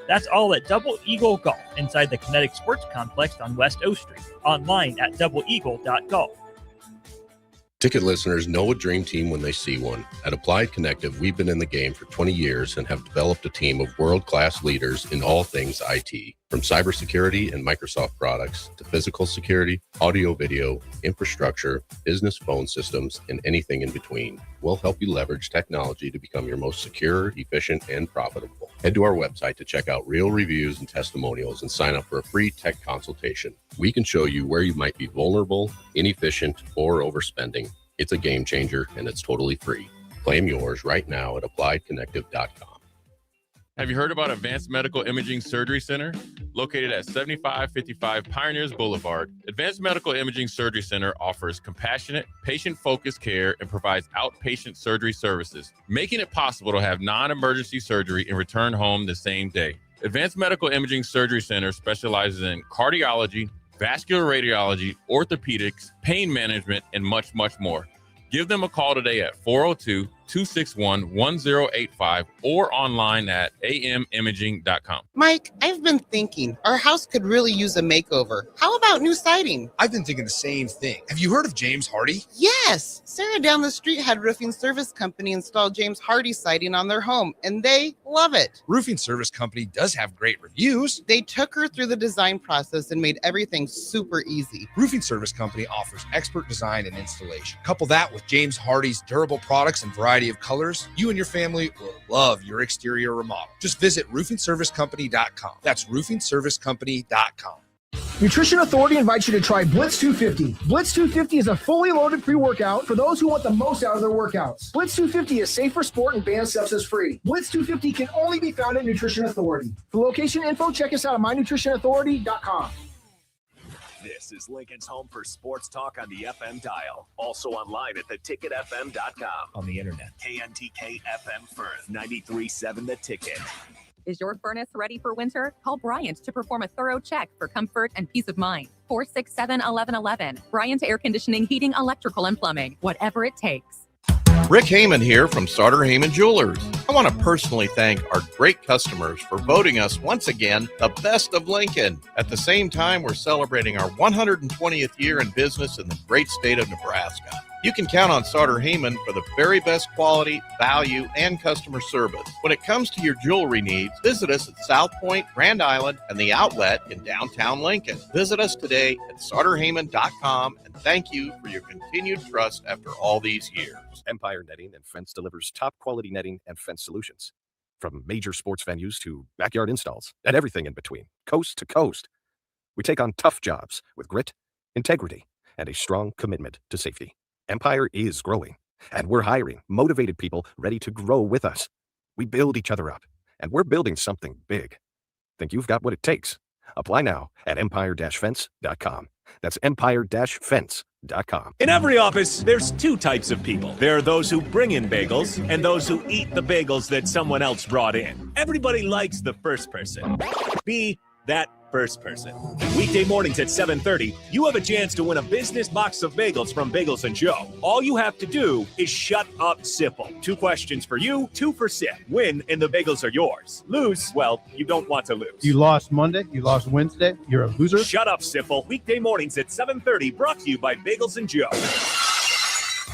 That's all at Double Eagle Golf inside the Kinetic Sports Complex on West O Street. Online at doubleeagle.golf. Ticket listeners know a dream team when they see one. At Applied Connective, we've been in the game for 20 years and have developed a team of world-class leaders in all things IT. From cybersecurity and Microsoft products to physical security, audio-video, infrastructure, business phone systems, and anything in between. We'll help you leverage technology to become your most secure, efficient, and profitable. Head to our website to check out real reviews and testimonials and sign up for a free tech consultation. We can show you where you might be vulnerable, inefficient, or overspending. It's a game changer, and it's totally free. Claim yours right now at appliedconnective.com. Have you heard about Advanced Medical Imaging Surgery Center? Located at 7555 Pioneers Boulevard, Advanced Medical Imaging Surgery Center offers compassionate, patient-focused care and provides outpatient surgery services, making it possible to have non-emergency surgery and return home the same day. Advanced Medical Imaging Surgery Center specializes in cardiology, vascular radiology, orthopedics, pain management, and much, much more. Give them a call today at 402-261-1085 or online at amimaging.com. Mike, I've been thinking our house could really use a makeover. How about new siding? I've been thinking the same thing. Have you heard of James Hardy? Yes. Sarah down the street had Roofing Service Company install James Hardy siding on their home, and they love it. Roofing Service Company does have great reviews. They took her through the design process and made everything super easy. Roofing Service Company offers expert design and installation. Couple that with James Hardy's durable products and variety of colors, you and your family will love your exterior remodel. Just visit roofingservicecompany.com. That's roofingservicecompany.com. Nutrition Authority invites you to try Blitz 250. Blitz 250 is a fully loaded pre-workout for those who want the most out of their workouts. Blitz 250 is safe for sport and banned sepsis free. Blitz 250 can only be found at Nutrition Authority. For location info, check us out at mynutritionauthority.com. This is Lincoln's home for sports talk on the FM dial. Also online at theticketfm.com. On the internet. KNTK FM Firth, 93.7 The Ticket. Is your furnace ready for winter? Call Bryant to perform a thorough check for comfort and peace of mind. 467-1111. Bryant Air Conditioning, Heating, Electrical, and Plumbing. Whatever it takes. Rick Heyman here from Sauter Heyman Jewelers. I want to personally thank our great customers for voting us once again the best of Lincoln. At the same time, we're celebrating our 120th year in business in the great state of Nebraska. You can count on Sauter Heyman for the very best quality, value, and customer service. When it comes to your jewelry needs, visit us at South Point, Grand Island, and the Outlet in downtown Lincoln. Visit us today at sauterheyman.com, and thank you for your continued trust after all these years. Empire Netting and Fence delivers top quality netting and fence solutions. From major sports venues to backyard installs and everything in between, coast to coast. We take on tough jobs with grit, integrity, and a strong commitment to safety. Empire is growing, and we're hiring motivated people ready to grow with us. We build each other up, and we're building something big. Think you've got what it takes? Apply now at empire-fence.com. That's empire-fence.com. In every office, there's two types of people. There are those who bring in bagels and those who eat the bagels that someone else brought in. Everybody likes the first person. Be that first person. Weekday mornings at 7:30, you have a chance to win a business box of bagels from Bagels & Joe. All you have to do is shut up, Sipple. 2 questions for you, 2 for Sip. Win, and the bagels are yours. Lose, well, you don't want to lose. You lost Monday, you lost Wednesday, you're a loser. Shut up, Sipple. Weekday mornings at 7:30, brought to you by Bagels & Joe.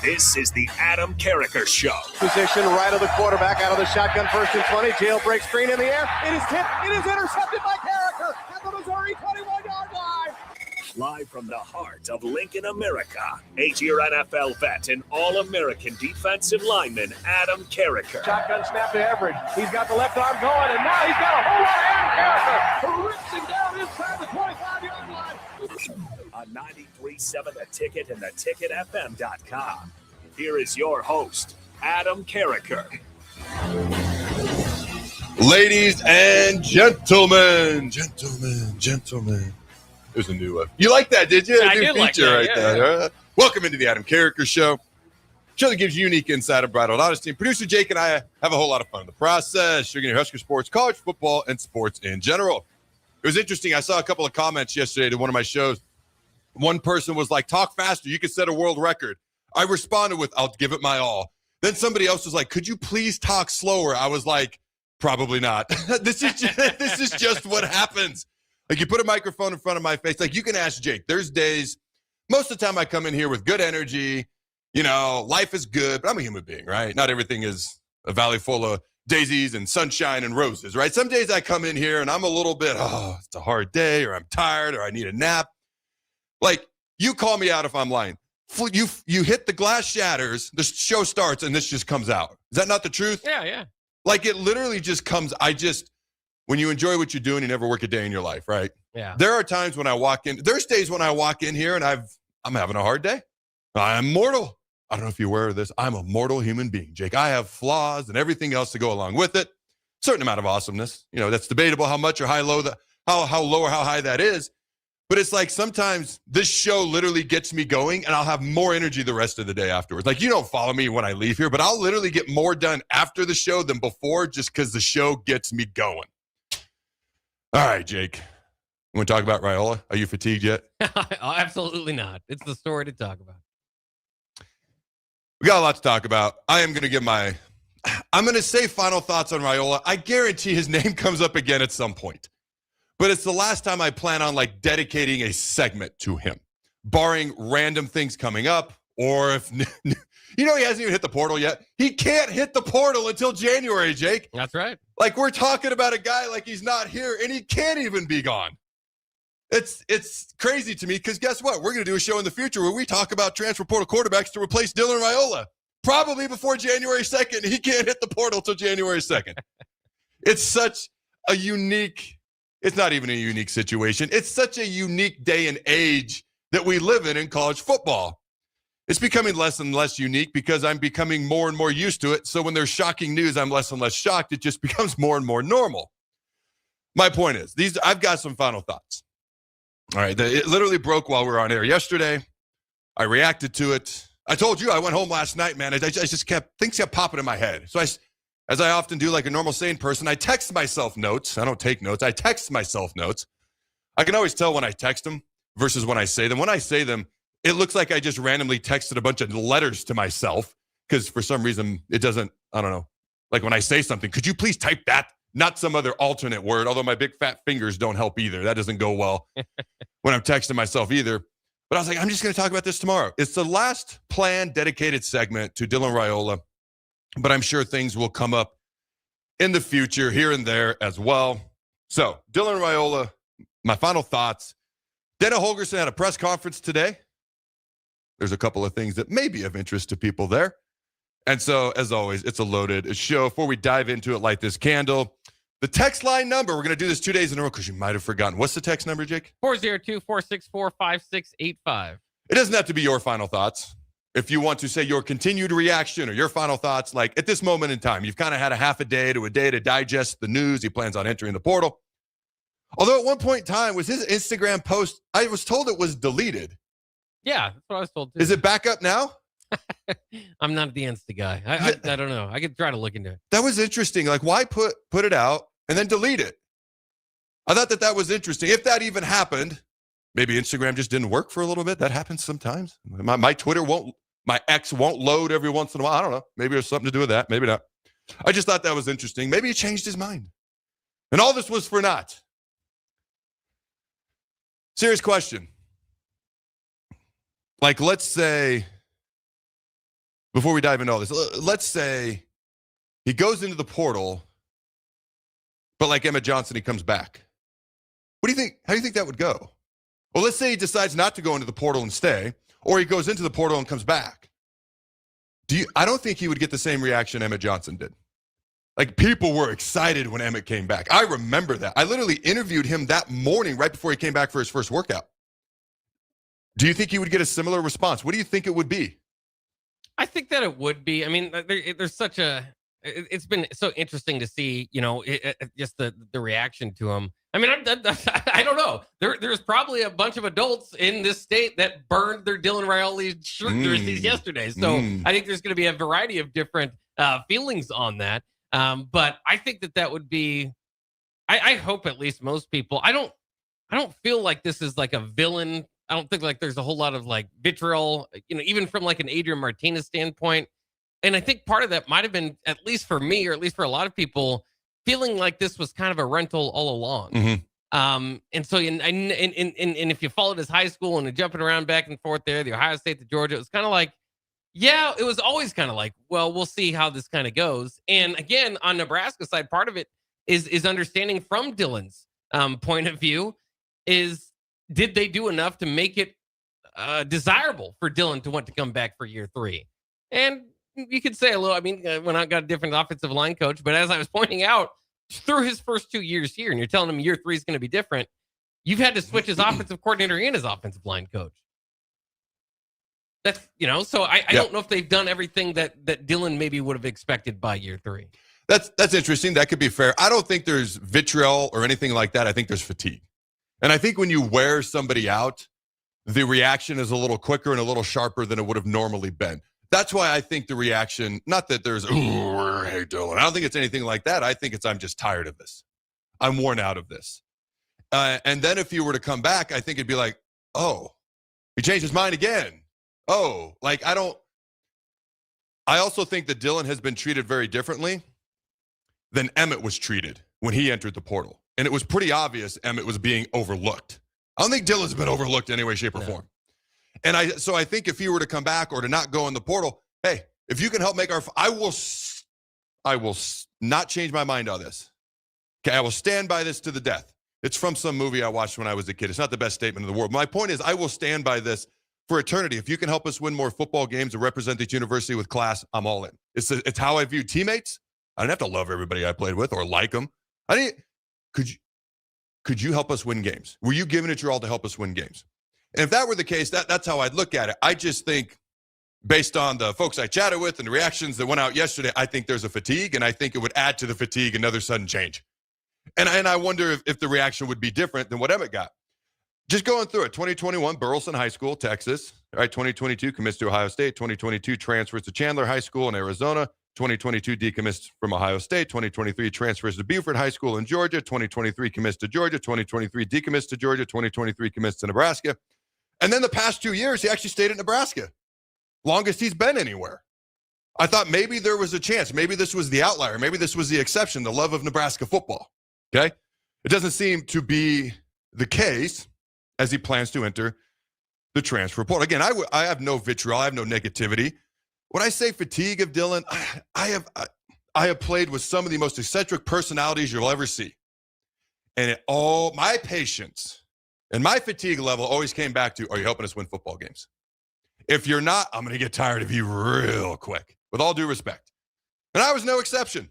This is the Adam Carriker Show. Position right of the quarterback, out of the shotgun, 1st and 20. Jailbreak screen in the air. It is tipped. It is intercepted by Carriker at the Missouri 21-yard line. Live from the heart of Lincoln, America, 8-year NFL vet and All-American defensive lineman Adam Carriker. Shotgun snap to Everett. He's got the left arm going, and now he's got a whole lot of Adam Carriker who rips him down inside the 25-yard line. On 93.7 The Ticket and theticketfm.com. Here is your host, Adam Carriker. Ladies and gentlemen. There's a new one. You like that, did you? I a new did feature like that, right yeah. there. Welcome into the Adam Carriker Show. Show that gives you unique insight of bridled honesty. Producer Jake and I have a whole lot of fun in the process. You're going to hear Husker sports, college football, and sports in general. It was interesting. I saw a couple of comments yesterday to one of my shows. One person was like, talk faster. You could set a world record. I responded with, I'll give it my all. Then somebody else was like, could you please talk slower? I was like, Probably not. This is just what happens. Like, you put a microphone in front of my face. Like, you can ask Jake. There's days, most of the time I come in here with good energy. You know, life is good, but I'm a human being, right? Not everything is a valley full of daisies and sunshine and roses, right? Some days I come in here and I'm a little bit, it's a hard day, or I'm tired, or I need a nap. Like, you call me out if I'm lying. You hit the glass shatters, the show starts, and this just comes out. Is that not the truth? Yeah. Like, it literally just comes. When you enjoy what you're doing, you never work a day in your life, right? Yeah. There are times when I walk in. There's days when I walk in here and I'm having a hard day. I'm mortal. I don't know if you're aware of this. I'm a mortal human being, Jake. I have flaws and everything else to go along with it. Certain amount of awesomeness. You know, that's debatable how much or how low how low or how high that is. But it's like sometimes this show literally gets me going, and I'll have more energy the rest of the day afterwards. Like, you don't follow me when I leave here, but I'll literally get more done after the show than before, just because the show gets me going. All right, Jake. You want to talk about RAIOLA? Are you fatigued yet? Absolutely not. It's the story to talk about. We got a lot to talk about. I'm going to say final thoughts on RAIOLA. I guarantee his name comes up again at some point. But it's the last time I plan on dedicating a segment to him, barring random things coming up, or if, he hasn't even hit the portal yet. He can't hit the portal until January, Jake. That's right. Like, we're talking about a guy like he's not here, and he can't even be gone. It's crazy to me, because guess what? We're going to do a show in the future where we talk about transfer portal quarterbacks to replace Dylan RAIOLA. Probably before January 2nd. He can't hit the portal till January 2nd. It's such a unique, it's not even a unique situation. It's such a unique day and age that we live in college football. It's becoming less and less unique because I'm becoming more and more used to it. So when there's shocking news, I'm less and less shocked. It just becomes more and more normal. My point is, I've got some final thoughts. All right, it literally broke while we were on air yesterday. I reacted to it. I told you I went home last night, man. Things kept popping in my head. So as I often do, like a normal sane person, I text myself notes. I don't take notes. I text myself notes. I can always tell when I text them versus when I say them. When I say them, it looks like I just randomly texted a bunch of letters to myself, because for some reason it doesn't, I don't know. Like when I say something, could you please type that? Not some other alternate word, although my big fat fingers don't help either. That doesn't go well when I'm texting myself either. But I was like, I'm just going to talk about this tomorrow. It's the last planned dedicated segment to Dylan RAIOLA, but I'm sure things will come up in the future here and there as well. So, Dylan RAIOLA, my final thoughts. Dana Holgorsen had a press conference today. There's a couple of things that may be of interest to people there. And so, as always, it's a loaded show. Before we dive into it, light this candle. The text line number, we're going to do this 2 days in a row because you might have forgotten. What's the text number, Jake? 402-464-5685. It doesn't have to be your final thoughts. If you want to say your continued reaction or your final thoughts, like at this moment in time, you've kind of had a half a day to digest the news. He plans on entering the portal. Although at one point in time, was his Instagram post, I was told it was deleted. Yeah, that's what I was told too. Is it back up now? I'm not the Insta guy. I don't know. I could try to look into it. That was interesting. Like, why put it out and then delete it? I thought that was interesting. If that even happened, maybe Instagram just didn't work for a little bit. That happens sometimes. My Twitter my X won't load every once in a while. I don't know. Maybe there's something to do with that. Maybe not. I just thought that was interesting. Maybe he changed his mind. And all this was for naught. Serious question. Like, let's say, before we dive into all this, let's say he goes into the portal, but like Emmett Johnson, he comes back. What do you think? How do you think that would go? Well, let's say he decides not to go into the portal and stay, or he goes into the portal and comes back. I don't think he would get the same reaction Emmett Johnson did. Like, people were excited when Emmett came back. I remember that. I literally interviewed him that morning right before he came back for his first workout. Do you think he would get a similar response? What do you think it would be? I think that it would be. I mean, there's such a. It's been so interesting to see, just the reaction to him. I mean, I don't know. There's probably a bunch of adults in this state that burned their Dylan RAIOLA shirt jerseys yesterday. So I think there's going to be a variety of different feelings on that. But I think that would be. I hope at least most people. I don't feel like this is like a villain. I don't think like there's a whole lot of like vitriol, even from like an Adrian Martinez standpoint. And I think part of that might have been, at least for me, or at least for a lot of people, feeling like this was kind of a rental all along. And so, and if you followed his high school and jumping around back and forth there, the Ohio State to Georgia, it was kind of like, yeah, it was always kind of like, well, we'll see how this kind of goes. And again, on Nebraska side, part of it is understanding from Dylan's point of view is, did they do enough to make it desirable for Dylan to want to come back for year 3? And you could say a little, I mean, when I got a different offensive line coach, but as I was pointing out, through his first 2 years here, and you're telling him year 3 is going to be different, you've had to switch his offensive coordinator and his offensive line coach. That's, so I don't know if they've done everything that Dylan maybe would have expected by year 3. That's interesting. That could be fair. I don't think there's vitriol or anything like that. I think there's fatigue. And I think when you wear somebody out, the reaction is a little quicker and a little sharper than it would have normally been. That's why I think the reaction, not that there's, ooh, hey, Dylan. I don't think it's anything like that. I think it's, I'm just tired of this. I'm worn out of this. And then if you were to come back, I think it'd be like, oh, he changed his mind again. Oh, like I also think that Dylan has been treated very differently than Emmett was treated when he entered the portal. And it was pretty obvious Emmett was being overlooked. I don't think Dylan's been overlooked in any way, shape, or form. And so I think if he were to come back or to not go in the portal, hey, if you can help make I will not change my mind on this. Okay, I will stand by this to the death. It's from some movie I watched when I was a kid. It's not the best statement in the world. My point is, I will stand by this for eternity. If you can help us win more football games and represent this university with class, I'm all in. It's how I view teammates. I don't have to love everybody I played with or like them. Could you help us win games? Were you giving it your all to help us win games? And if that were the case, that's how I'd look at it. I just think, based on the folks I chatted with and the reactions that went out yesterday, I think there's a fatigue, and I think it would add to the fatigue another sudden change. And I wonder if the reaction would be different than what Emmett got. Just going through it, 2021, Burleson High School, Texas. All right, 2022, commits to Ohio State. 2022, transfers to Chandler High School in Arizona. 2022, decommits from Ohio State. 2023, transfers to Beaufort High School in Georgia. 2023, commits to Georgia. 2023, decommits to Georgia. 2023, commits to Nebraska. And then the past 2 years, he actually stayed at Nebraska. Longest he's been anywhere. I thought maybe there was a chance. Maybe this was the outlier. Maybe this was the exception, the love of Nebraska football. Okay? It doesn't seem to be the case as he plans to enter the transfer portal. Again, I have no vitriol. I have no negativity. When I say fatigue of Dylan, I have played with some of the most eccentric personalities you'll ever see. And my patience and my fatigue level always came back to, are you helping us win football games? If you're not, I'm going to get tired of you real quick, with all due respect. And I was no exception.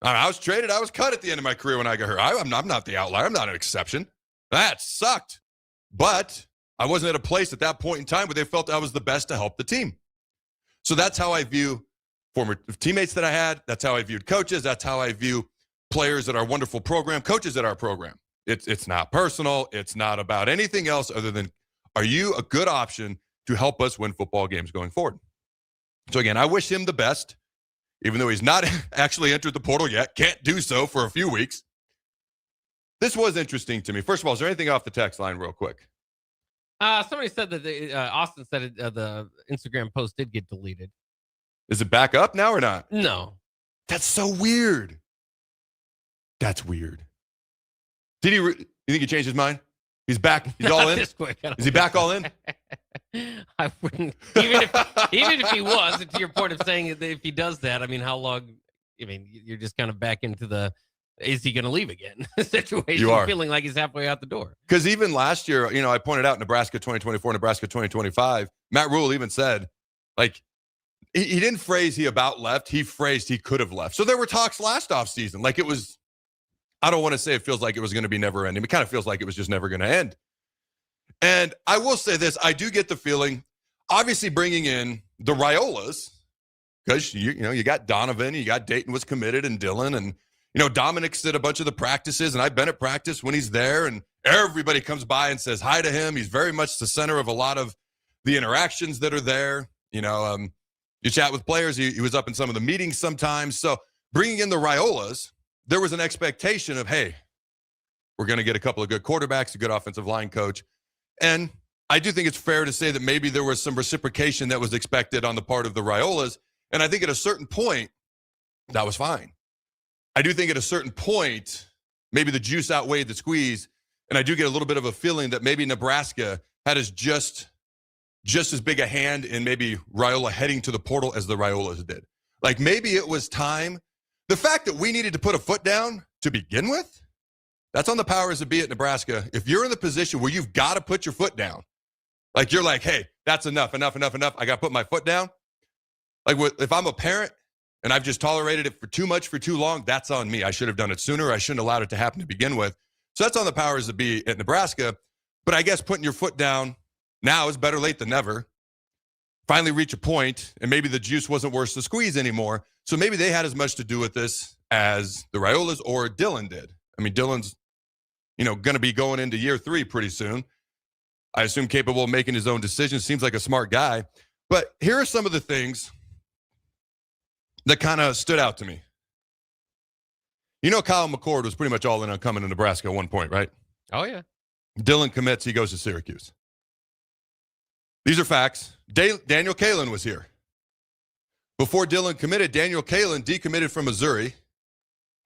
I was traded. I was cut at the end of my career when I got hurt. I'm not the outlier. I'm not an exception. That sucked. But I wasn't at a place at that point in time where they felt I was the best to help the team. So that's how I view former teammates that I had. That's how I viewed coaches. That's how I view players at our wonderful program, coaches at our program. It's not personal. It's not about anything else other than, are you a good option to help us win football games going forward? So again, I wish him the best, even though he's not actually entered the portal yet. Can't do so for a few weeks. This was interesting to me. First of all, is there anything off the text line real quick? Somebody said that Austin said the Instagram post did get deleted. Is it back up now or not? No. That's so weird. That's weird. Did you think he changed his mind? He's back. He's all in. Is he back all in? I wouldn't. Even if he was, to your point of saying if he does that, I mean, how long? I mean, you're just kind of back into the, is he going to leave again situation? You are. Feeling like he's halfway out the door. Because even last year, I pointed out Nebraska 2024, Nebraska 2025. Matt Rule even said, like, he didn't phrase he about left. He phrased he could have left. So there were talks last offseason. Like, it was, I don't want to say it feels like it was going to be never ending. It kind of feels like it was just never going to end. And I will say this, I do get the feeling, obviously bringing in the RAIOLAs, because you got Donovan, you got Dayton was committed, and Dylan, and Dominic's at a bunch of the practices, and I've been at practice when he's there, and everybody comes by and says hi to him. He's very much the center of a lot of the interactions that are there. You chat with players. He was up in some of the meetings sometimes. So bringing in the RAIOLAs, there was an expectation of, hey, we're going to get a couple of good quarterbacks, a good offensive line coach. And I do think it's fair to say that maybe there was some reciprocation that was expected on the part of the RAIOLAs. And I think at a certain point, that was fine. I do think at a certain point, maybe the juice outweighed the squeeze, and I do get a little bit of a feeling that maybe Nebraska had just as big a hand in maybe RAIOLA heading to the portal as the RAIOLAs did. Like maybe it was time. The fact that we needed to put a foot down to begin with, that's on the powers that be at Nebraska. If you're in the position where you've got to put your foot down, like you're like, hey, that's enough. I got to put my foot down. Like if I'm a parent and I've just tolerated it for too much for too long, that's on me. I should have done it sooner. I shouldn't have allowed it to happen to begin with. So that's on the powers that be at Nebraska. But I guess putting your foot down now is better late than never. Finally reach a point, and maybe the juice wasn't worth the squeeze anymore. So maybe they had as much to do with this as the RAIOLAs or Dylan did. I mean, Dylan's, going to be going into year 3 pretty soon. I assume capable of making his own decisions. Seems like a smart guy. But here are some of the things that kind of stood out to me. Kyle McCord was pretty much all in on coming to Nebraska at one point, right? Oh, yeah. Dylan commits, he goes to Syracuse. These are facts. Daniel Kalen was here. Before Dylan committed, Daniel Kalen decommitted from Missouri.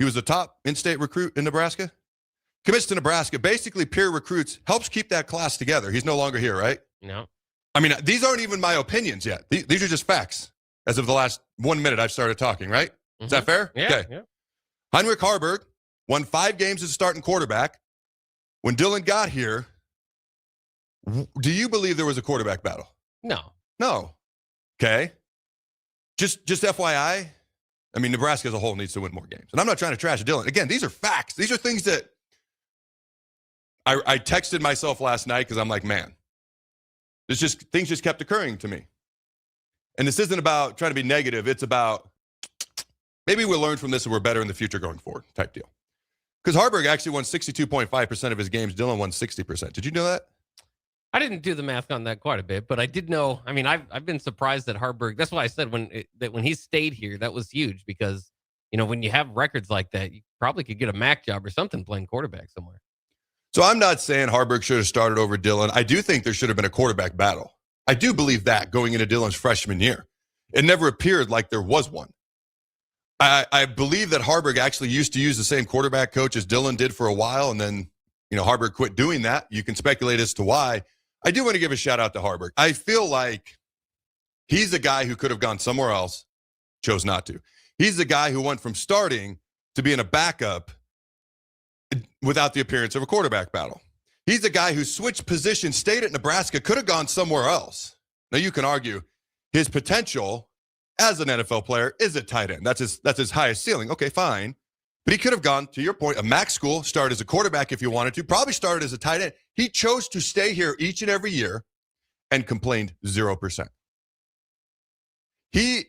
He was the top in-state recruit in Nebraska. Commits to Nebraska. Basically, peer recruits, helps keep that class together. He's no longer here, right? No. I mean, these aren't even my opinions yet. These are just facts. As of the last 1 minute I've started talking, right? Is that fair? Yeah, okay. Yeah. Heinrich Harburg won 5 games as starting quarterback. When Dylan got here, do you believe there was a quarterback battle? No. Okay. Just FYI, I mean, Nebraska as a whole needs to win more games. And I'm not trying to trash Dylan. Again, these are facts. These are things that I texted myself last night because I'm like, man, things just kept occurring to me. And this isn't about trying to be negative. It's about maybe we'll learn from this and we're better in the future going forward type deal. Because Harburg actually won 62.5% of his games. Dylan won 60%. Did you know that? I didn't do the math on that quite a bit, but I did know. I mean, I've been surprised that Harburg. That's why I said when he stayed here, that was huge because when you have records like that, you probably could get a MAC job or something playing quarterback somewhere. So I'm not saying Harburg should have started over Dylan. I do think there should have been a quarterback battle. I do believe that going into Dylan's freshman year. It never appeared like there was one. I believe that Harburg actually used to use the same quarterback coach as Dylan did for a while, and then Harburg quit doing that. You can speculate as to why. I do want to give a shout out to Harburg. I feel like he's a guy who could have gone somewhere else, chose not to. He's the guy who went from starting to being a backup without the appearance of a quarterback battle. He's the guy who switched positions, stayed at Nebraska, could have gone somewhere else. Now you can argue his potential as an NFL player is at tight end. That's his highest ceiling. Okay, fine. But he could have gone, to your point, a MAC school, started as a quarterback if you wanted to, probably started as a tight end. He chose to stay here each and every year and complained 0%. He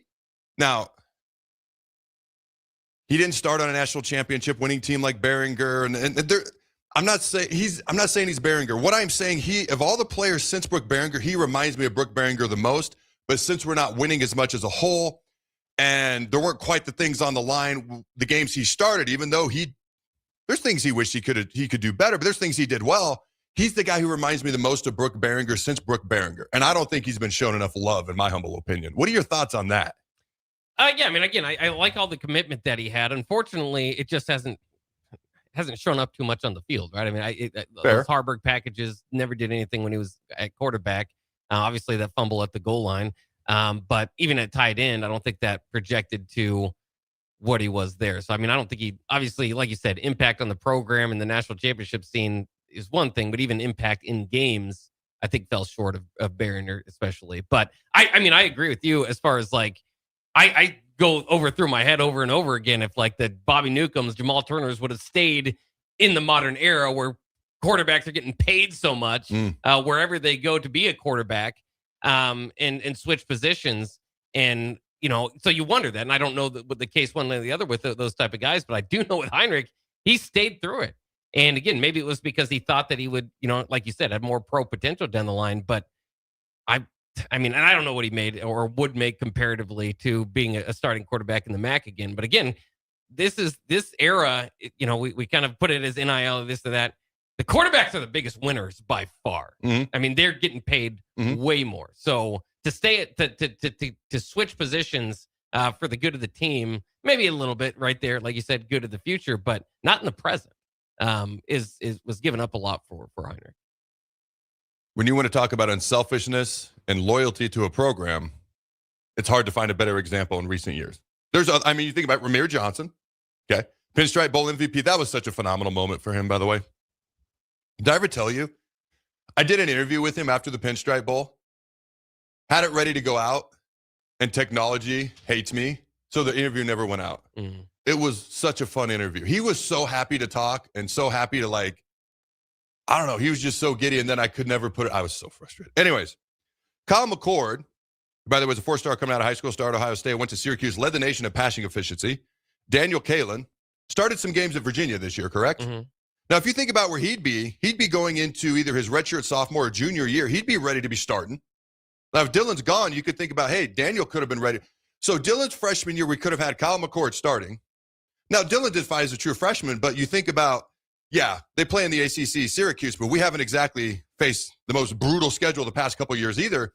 didn't start on a national championship winning team like Behringer, and I'm not saying he's Behringer. What I'm saying, of all the players since Brooke Behringer, he reminds me of Brooke Behringer the most. But since we're not winning as much as a whole, and there weren't quite the things on the line, the games he started, even though there's things he wished he could do better, but there's things he did well. He's the guy who reminds me the most of Brooke Behringer since Brooke Behringer. And I don't think he's been shown enough love, in my humble opinion. What are your thoughts on that? Yeah, I mean, again, I like all the commitment that he had. Unfortunately, it just hasn't shown up too much on the field, right? I mean, those Harburg packages never did anything when he was at quarterback. Obviously, that fumble at the goal line. But even at tight end, I don't think that projected to what he was there. So, I mean, I don't think he, obviously, like you said, impact on the program and the national championship scene is one thing, but even impact in games, I think fell short of Behringer especially. But, I mean, I agree with you as far as, like, I go through my head over and over again if, like, the Bobby Newcombs, Jamal Turners would have stayed in the modern era where quarterbacks are getting paid so much wherever they go to be a quarterback and switch positions. And, so you wonder that. And I don't know what the case one way or the other with those type of guys, but I do know with Heinrich, he stayed through it. And again, maybe it was because he thought that he would, like you said, have more pro potential down the line. But I mean, and I don't know what he made or would make comparatively to being a starting quarterback in the MAC again. But again, this era, we kind of put it as NIL, this or that. The quarterbacks are the biggest winners by far. Mm-hmm. I mean, they're getting paid way more. So to stay to switch positions for the good of the team, maybe a little bit right there, like you said, good at the future, but not in the present. Was giving up a lot for Heinrich. When you want to talk about unselfishness and loyalty to a program, it's hard to find a better example in recent years. You think about Ramir Johnson, okay? Pinstripe Bowl MVP. That was such a phenomenal moment for him, by the way. Did I ever tell you? I did an interview with him after the Pinstripe Bowl, had it ready to go out, and technology hates me, so the interview never went out. Mm-hmm. It was such a fun interview. He was so happy to talk and so happy to, like, I don't know, he was just so giddy, and then I could never put it. I was so frustrated. Anyways, Kyle McCord, by the way, was a 4-star coming out of high school, started Ohio State, went to Syracuse, led the nation in passing efficiency. Daniel Kalen started some games at Virginia this year, correct? Mm-hmm. Now, if you think about where he'd be going into either his redshirt sophomore or junior year. He'd be ready to be starting. Now, if Dylan's gone, you could think about, hey, Daniel could have been ready. So Dylan's freshman year, we could have had Kyle McCord starting. Now, Dylan did fine as a true freshman, but you think about, yeah, they play in the ACC, Syracuse, but we haven't exactly faced the most brutal schedule the past couple of years either.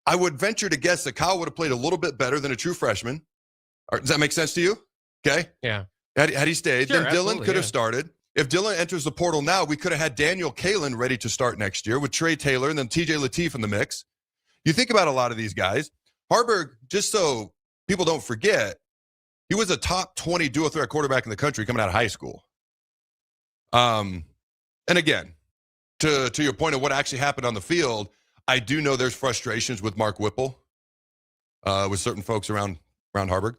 I would venture to guess that Kyle would have played a little bit better than a true freshman. Does that make sense to you? Okay. Yeah. Had he stayed, Sure, then Dylan could have started. If Dylan enters the portal now, we could have had Daniel Kalen ready to start next year with Trey Taylor and then TJ Lateef in the mix. You think about a lot of these guys. Harburg, just so people don't forget, he was a top 20 dual threat quarterback in the country coming out of high school. And again, to your point of what actually happened on the field, I do know there's frustrations with Mark Whipple, with certain folks around Harburg.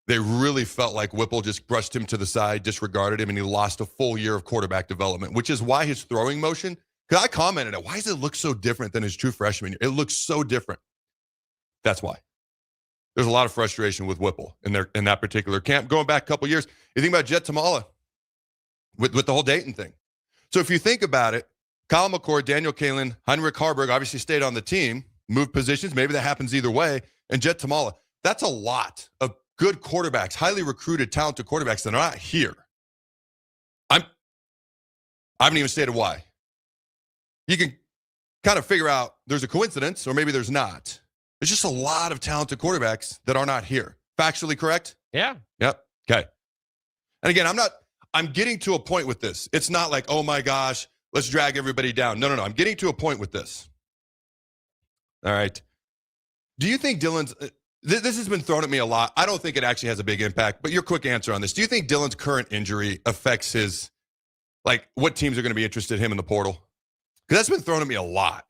They really felt like Whipple just brushed him to the side, disregarded him, and he lost a full year of quarterback development, which is why his throwing motion, because I commented it, why does it look so different than his true freshman year? It looks so different. That's why. There's a lot of frustration with Whipple in that particular camp. Going back a couple years, you think about Jet Tamala with the whole Dayton thing. So if you think about it, Kyle McCord, Daniel Kalen, Heinrich Harburg obviously stayed on the team, moved positions. Maybe that happens either way. And Jet Tamala, that's a lot of good quarterbacks, highly recruited, talented quarterbacks that are not here. I haven't even stated why. You can kind of figure out there's a coincidence or maybe there's not. There's just a lot of talented quarterbacks that are not here. Factually correct? Yeah. Yep. Okay. And again, I'm getting to a point with this. It's not like, oh my gosh, let's drag everybody down. No. I'm getting to a point with this. All right. Do you think Dylan's, this has been thrown at me a lot. I don't think it actually has a big impact, but your quick answer on this. Do you think Dylan's current injury affects his, like, what teams are going to be interested in him in the portal? Because that's been thrown at me a lot.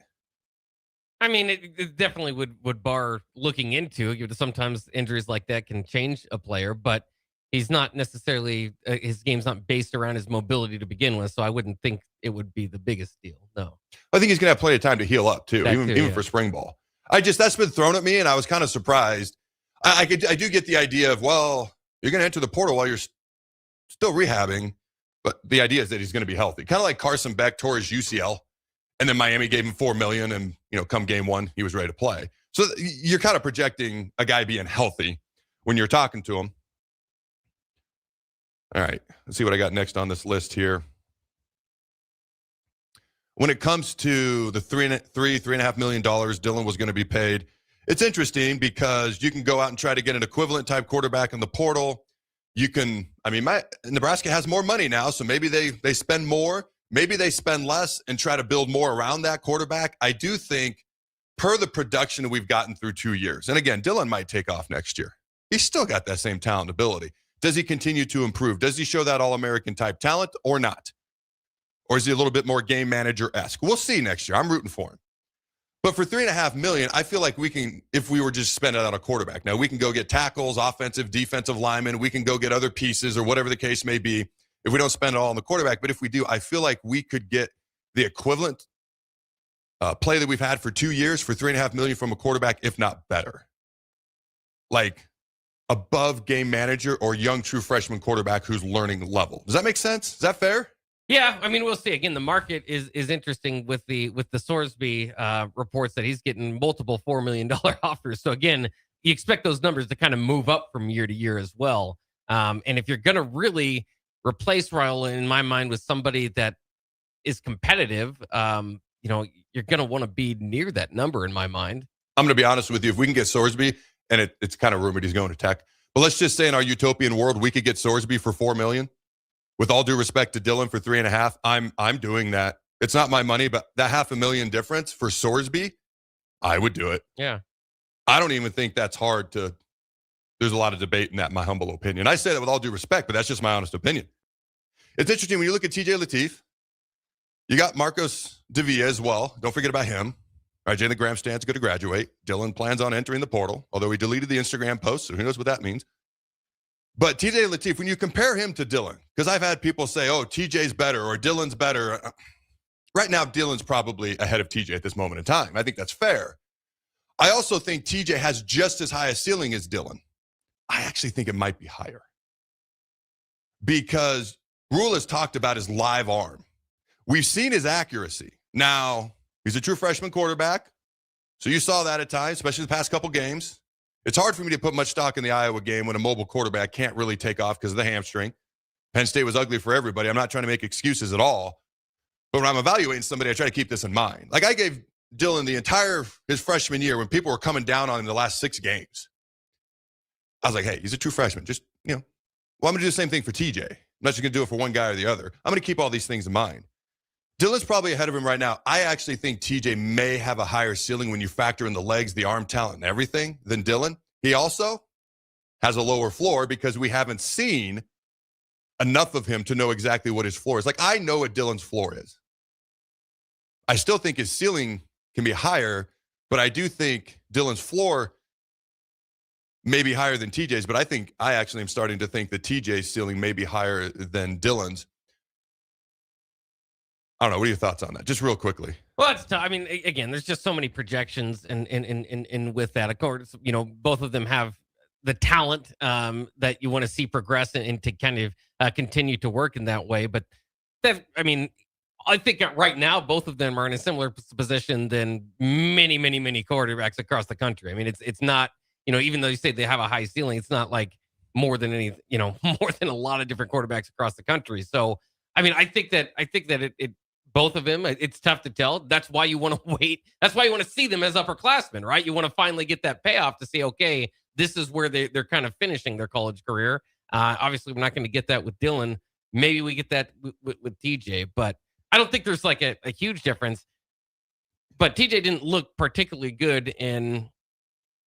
I mean, it definitely would bar looking into. Sometimes injuries like that can change a player, but he's not necessarily, his game's not based around his mobility to begin with, so I wouldn't think it would be the biggest deal. No. I think he's going to have plenty of time to heal up, too, even for spring ball. That's been thrown at me, and I was kind of surprised. I do get the idea of, well, you're going to enter the portal while you're still rehabbing, but the idea is that he's going to be healthy. Kind of like Carson Beck tore his UCL, and then Miami gave him $4 million, and come game one, he was ready to play. So you're kind of projecting a guy being healthy when you're talking to him. All right, let's see what I got next on this list here. When it comes to the $3.5 million Dylan was going to be paid, it's interesting because you can go out and try to get an equivalent type quarterback in the portal. You can, Nebraska has more money now, so maybe they spend more. Maybe they spend less and try to build more around that quarterback. I do think per the production we've gotten through 2 years, and again, Dylan might take off next year. He's still got that same talent and ability. Does he continue to improve? Does he show that All-American type talent or not? Or is he a little bit more game manager-esque? We'll see next year. I'm rooting for him. But for $3.5 million, I feel like we can, if we were just spending it on a quarterback. Now, we can go get tackles, offensive, defensive linemen. We can go get other pieces or whatever the case may be if we don't spend it all on the quarterback. But if we do, I feel like we could get the equivalent play that we've had for 2 years for $3.5 million from a quarterback, if not better. Like above game manager or young true freshman quarterback who's learning level. Does that make sense? Is that fair? Yeah, we'll see. Again, the market is interesting with the Sorsby reports that he's getting multiple $4 million offers. So again, you expect those numbers to kind of move up from year to year as well. And if you're going to really replace RAIOLA, in my mind, with somebody that is competitive, you're going to want to be near that number in my mind. I'm going to be honest with you. If we can get Sorsby, and it's kind of rumored he's going to Tech, But let's just say in our utopian world, we could get Sorsby for $4 million. With all due respect to Dylan for $3.5, I'm doing that. It's not my money, but that $500,000 difference for Sorsby, I would do it. Yeah. I don't even think that's hard to. There's a lot of debate in that, my humble opinion. I say that with all due respect, but that's just my honest opinion. It's interesting when you look at TJ Lateef, you got Marcos Davia as well. Don't forget about him. All right, Jalen Graham-Stand's going to graduate. Dylan plans on entering the portal, although he deleted the Instagram post, so who knows what that means. But TJ Lateef, when you compare him to Dylan, because I've had people say, oh, TJ's better or Dylan's better. Right now, Dylan's probably ahead of TJ at this moment in time. I think that's fair. I also think TJ has just as high a ceiling as Dylan. I actually think it might be higher. Because Rule has talked about his live arm. We've seen his accuracy. Now, he's a true freshman quarterback. So you saw that at times, especially the past couple games. It's hard for me to put much stock in the Iowa game when a mobile quarterback can't really take off because of the hamstring. Penn State was ugly for everybody. I'm not trying to make excuses at all. But when I'm evaluating somebody, I try to keep this in mind. Like I gave Dylan his freshman year when people were coming down on him the last 6 games. I was like, hey, he's a true freshman. Just, well, I'm going to do the same thing for TJ. I'm not just going to do it for one guy or the other. I'm going to keep all these things in mind. Dylan's probably ahead of him right now. I actually think TJ may have a higher ceiling when you factor in the legs, the arm talent, and everything than Dylan. He also has a lower floor because we haven't seen enough of him to know exactly what his floor is. Like, I know what Dylan's floor is. I still think his ceiling can be higher, but I do think Dylan's floor may be higher than TJ's, but I actually am starting to think that TJ's ceiling may be higher than Dylan's. I don't know. What are your thoughts on that? Just real quickly. Well, it's tough. I mean, again, there's just so many projections, and with that, of course, both of them have the talent that you want to see progress and to kind of continue to work in that way. But that, I mean, I think right now both of them are in a similar position than many quarterbacks across the country. I mean, it's not, even though you say they have a high ceiling, it's not like more than more than a lot of different quarterbacks across the country. So, I mean, I think that it both of them, it's tough to tell. That's why you want to wait. That's why you want to see them as upperclassmen, right? You want to finally get that payoff to say, okay, this is where they're kind of finishing their college career. Obviously, we're not going to get that with Dylan. Maybe we get that with TJ, but I don't think there's like a huge difference. But TJ didn't look particularly good in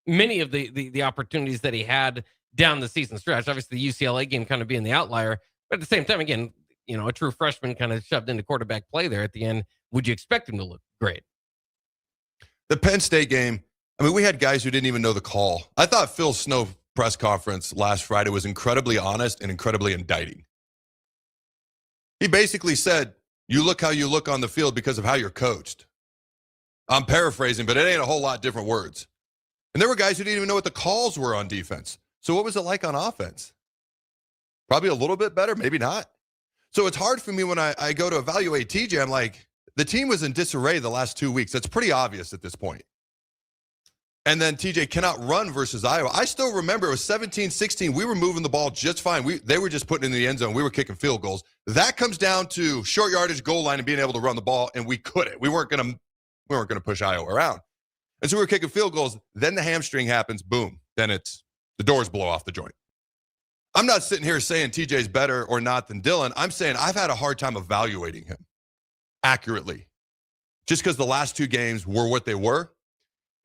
many of the opportunities that he had down the season stretch. Obviously, the UCLA game kind of being the outlier, but at the same time, again, a true freshman kind of shoved into quarterback play there at the end. Would you expect him to look great? The Penn State game, I mean, we had guys who didn't even know the call. I thought Phil Snow press conference last Friday was incredibly honest and incredibly indicting. He basically said, you look how you look on the field because of how you're coached. I'm paraphrasing, but it ain't a whole lot different words. And there were guys who didn't even know what the calls were on defense. So what was it like on offense? Probably a little bit better, maybe not. So it's hard for me when I go to evaluate TJ. I'm like, the team was in disarray the last 2 weeks. That's pretty obvious at this point. And then TJ cannot run versus Iowa. I still remember it was 17-16. We were moving the ball just fine. They were just putting it in the end zone. We were kicking field goals. That comes down to short yardage, goal line, and being able to run the ball, and we couldn't. We weren't gonna push Iowa around. And so we were kicking field goals. Then the hamstring happens. Boom. Then the doors blow off the joint. I'm not sitting here saying TJ's better or not than Dylan. I'm saying I've had a hard time evaluating him accurately just because the last 2 games were what they were.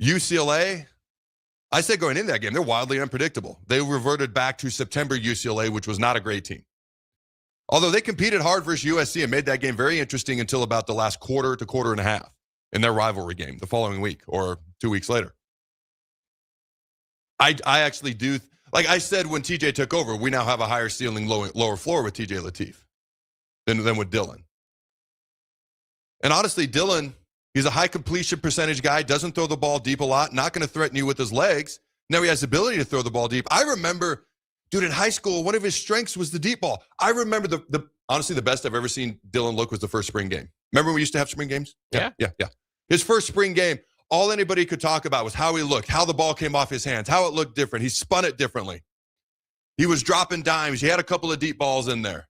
UCLA, I said going into that game, they're wildly unpredictable. They reverted back to September UCLA, which was not a great team. Although they competed hard versus USC and made that game very interesting until about the last quarter to quarter and a half in their rivalry game the following week or 2 weeks later. I actually do, like I said when TJ took over, we now have a higher ceiling, lower floor with TJ Lateef than with Dylan. And honestly, Dylan, he's a high completion percentage guy, doesn't throw the ball deep a lot, not going to threaten you with his legs. Now he has the ability to throw the ball deep. I remember, dude, in high school, one of his strengths was the deep ball. I remember honestly, the best I've ever seen Dylan look was the first spring game. Remember when we used to have spring games? Yeah. His first spring game, all anybody could talk about was how he looked, how the ball came off his hands, how it looked different. He spun it differently. He was dropping dimes. He had a couple of deep balls in there.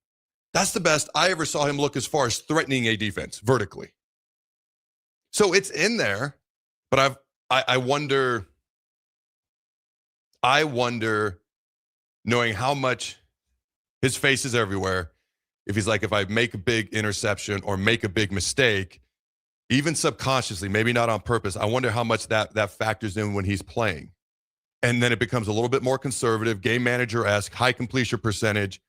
That's the best I ever saw him look as far as threatening a defense vertically. So it's in there, but I wonder knowing how much his face is everywhere. If I make a big interception or make a big mistake, even subconsciously, maybe not on purpose, I wonder how much that factors in when he's playing. And then it becomes a little bit more conservative, game manager-esque, high completion percentage.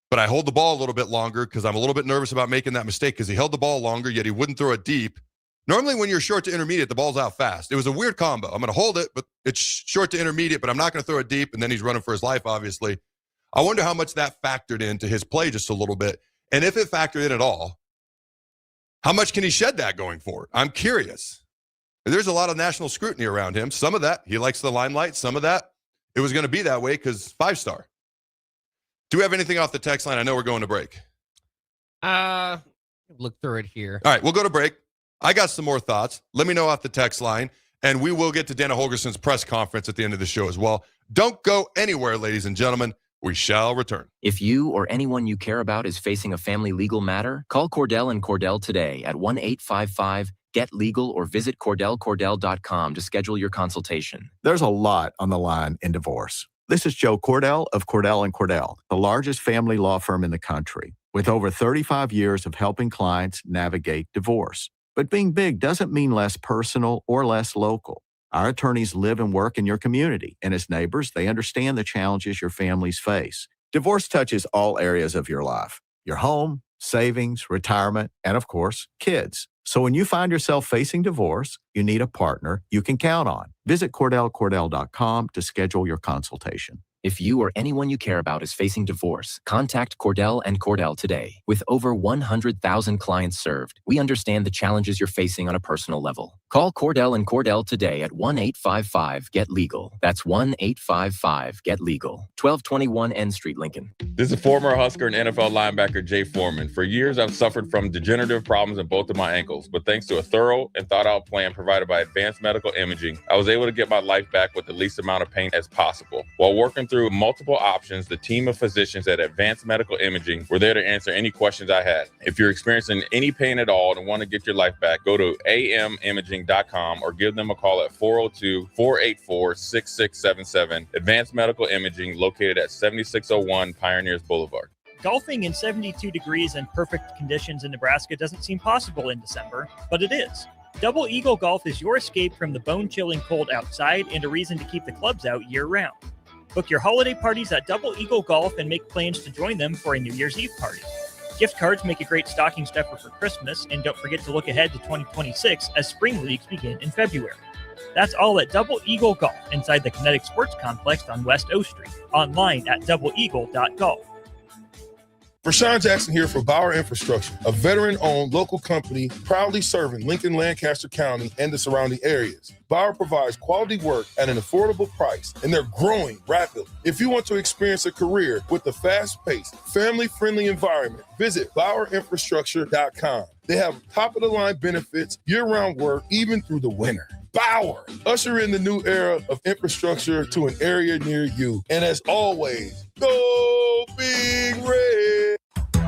But I hold the ball a little bit longer because I'm a little bit nervous about making that mistake because he held the ball longer, yet he wouldn't throw it deep. Normally when you're short to intermediate, the ball's out fast. It was a weird combo. I'm going to hold it, but it's short to intermediate, but I'm not going to throw it deep. And then he's running for his life, obviously. I wonder how much that factored into his play just a little bit. And if it factored in at all, how much can he shed that going forward? I'm curious. There's a lot of national scrutiny around him. Some of that, he likes the limelight. Some of that, it was going to be that way because 5-star. Do we have anything off the text line? I know we're going to break. Look through it here. All right, we'll go to break. I got some more thoughts. Let me know off the text line. And we will get to Dana Holgerson's press conference at the end of the show as well. Don't go anywhere, ladies and gentlemen. We shall return. If you or anyone you care about is facing a family legal matter, call Cordell & Cordell today at 1-855-GET-LEGAL or visit CordellCordell.com to schedule your consultation. There's a lot on the line in divorce. This is Joe Cordell of Cordell & Cordell, the largest family law firm in the country, with over 35 years of helping clients navigate divorce. But being big doesn't mean less personal or less local. Our attorneys live and work in your community, and as neighbors, they understand the challenges your families face. Divorce touches all areas of your life: your home, savings, retirement, and of course, kids. So when you find yourself facing divorce, you need a partner you can count on. Visit CordellCordell.com to schedule your consultation. If you or anyone you care about is facing divorce, contact Cordell & Cordell today. With over 100,000 clients served, we understand the challenges you're facing on a personal level. Call Cordell & Cordell today at 1-855-GET-LEGAL. That's 1-855-GET-LEGAL. 1221 N Street, Lincoln. This is former Husker and NFL linebacker Jay Foreman. For years, I've suffered from degenerative problems in both of my ankles, but thanks to a thorough and thought-out plan provided by Advanced Medical Imaging, I was able to get my life back with the least amount of pain as possible. While working through multiple options, the team of physicians at Advanced Medical Imaging were there to answer any questions I had. If you're experiencing any pain at all and want to get your life back, go to amimaging.com or give them a call at 402-484-6677. Advanced Medical Imaging, located at 7601 Pioneers Boulevard. Golfing in 72 degrees and perfect conditions in Nebraska doesn't seem possible in December, but it is. Double Eagle Golf is your escape from the bone-chilling cold outside and a reason to keep the clubs out year-round. Book your holiday parties at Double Eagle Golf and make plans to join them for a New Year's Eve party. Gift cards make a great stocking stuffer for Christmas, and don't forget to look ahead to 2026 as spring leagues begin in February. That's all at Double Eagle Golf inside the Kinetic Sports Complex on West O Street. Online at doubleeagle.golf. Rashawn Jackson here for Bauer Infrastructure, a veteran-owned local company proudly serving Lincoln, Lancaster County, and the surrounding areas. Bauer provides quality work at an affordable price, and they're growing rapidly. If you want to experience a career with a fast-paced, family-friendly environment, visit BauerInfrastructure.com. They have top-of-the-line benefits, year-round work, even through the winter. Bauer, usher in the new era of infrastructure to an area near you. And as always, go Big Red.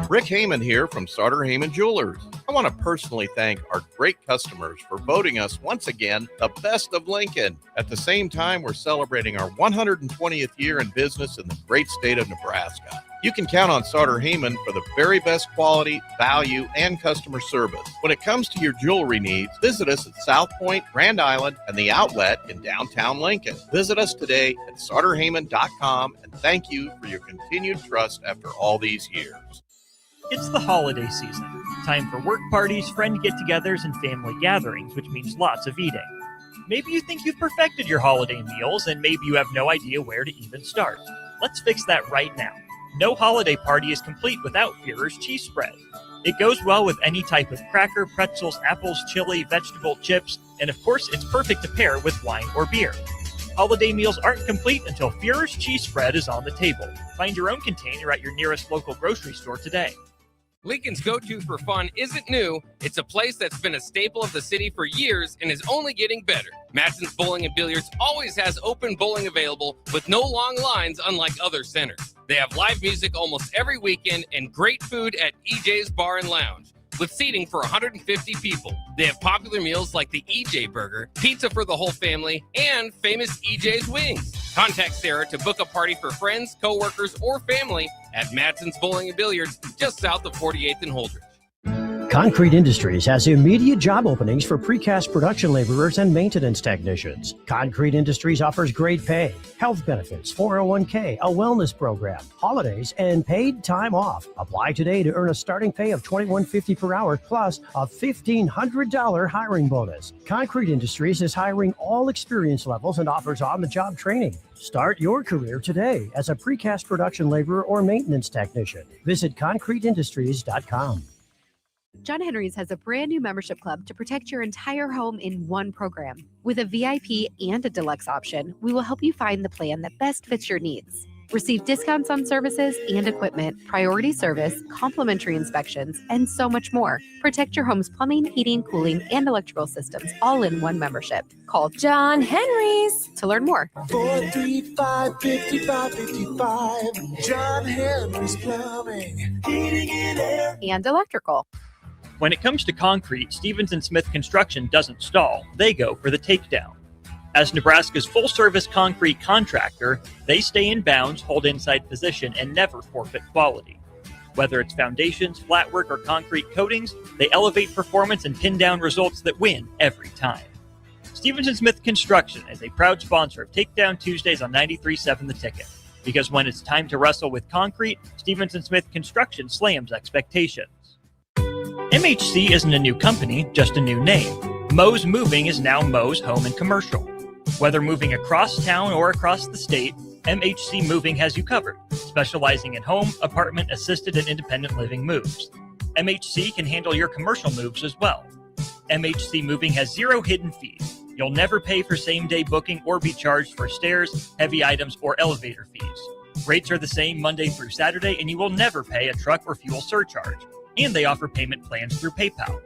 Rick Heyman here from Sartor Heyman Jewelers. I want to personally thank our great customers for voting us once again the best of Lincoln. At the same time, we're celebrating our 120th year in business in the great state of Nebraska. You can count on Sartor Heyman for the very best quality, value, and customer service. When it comes to your jewelry needs, visit us at South Point, Grand Island, and the Outlet in downtown Lincoln. Visit us today at SartorHeyman.com, and thank you for your continued trust after all these years. It's the holiday season. Time for work parties, friend get-togethers, and family gatherings, which means lots of eating. Maybe you think you've perfected your holiday meals, and maybe you have no idea where to even start. Let's fix that right now. No holiday party is complete without Führer's cheese spread. It goes well with any type of cracker, pretzels, apples, chili, vegetable, chips, and of course, it's perfect to pair with wine or beer. Holiday meals aren't complete until Führer's cheese spread is on the table. Find your own container at your nearest local grocery store today. Lincoln's go-to for fun isn't new. It's a place that's been a staple of the city for years and is only getting better. Madsen's Bowling and Billiards always has open bowling available with no long lines, unlike other centers. They have live music almost every weekend and great food at EJ's Bar and Lounge, with seating for 150 people. They have popular meals like the EJ Burger, pizza for the whole family, and famous EJ's Wings. Contact Sarah to book a party for friends, coworkers, or family at Madsen's Bowling and Billiards just south of 48th and Holdridge. Concrete Industries has immediate job openings for precast production laborers and maintenance technicians. Concrete Industries offers great pay, health benefits, 401k, a wellness program, holidays, and paid time off. Apply today to earn a starting pay of $21.50 per hour plus a $1,500 hiring bonus. Concrete Industries is hiring all experience levels and offers on-the-job training. Start your career today as a precast production laborer or maintenance technician. Visit concreteindustries.com. John Henry's has a brand new membership club to protect your entire home in one program. With a VIP and a deluxe option, we will help you find the plan that best fits your needs. Receive discounts on services and equipment, priority service, complimentary inspections, and so much more. Protect your home's plumbing, heating, cooling, and electrical systems all in one membership. Call John Henry's to learn more. 435-5555. John Henry's Plumbing, Heating and Air. And electrical. When it comes to concrete, Stevens & Smith Construction doesn't stall. They go for the takedown. As Nebraska's full-service concrete contractor, they stay in bounds, hold inside position, and never forfeit quality. Whether it's foundations, flatwork, or concrete coatings, they elevate performance and pin down results that win every time. Stevens & Smith Construction is a proud sponsor of Takedown Tuesdays on 93.7 The Ticket. Because when it's time to wrestle with concrete, Stevens & Smith Construction slams expectations. MHC isn't a new company, just a new name. Moe's Moving is now Moe's Home and Commercial. Whether moving across town or across the state, MHC Moving has you covered, specializing in home, apartment, assisted, and independent living moves. MHC can handle your commercial moves as well. MHC Moving has 0 hidden fees. You'll never pay for same-day booking or be charged for stairs, heavy items, or elevator fees. Rates are the same Monday through Saturday, and you will never pay a truck or fuel surcharge. And they offer payment plans through PayPal.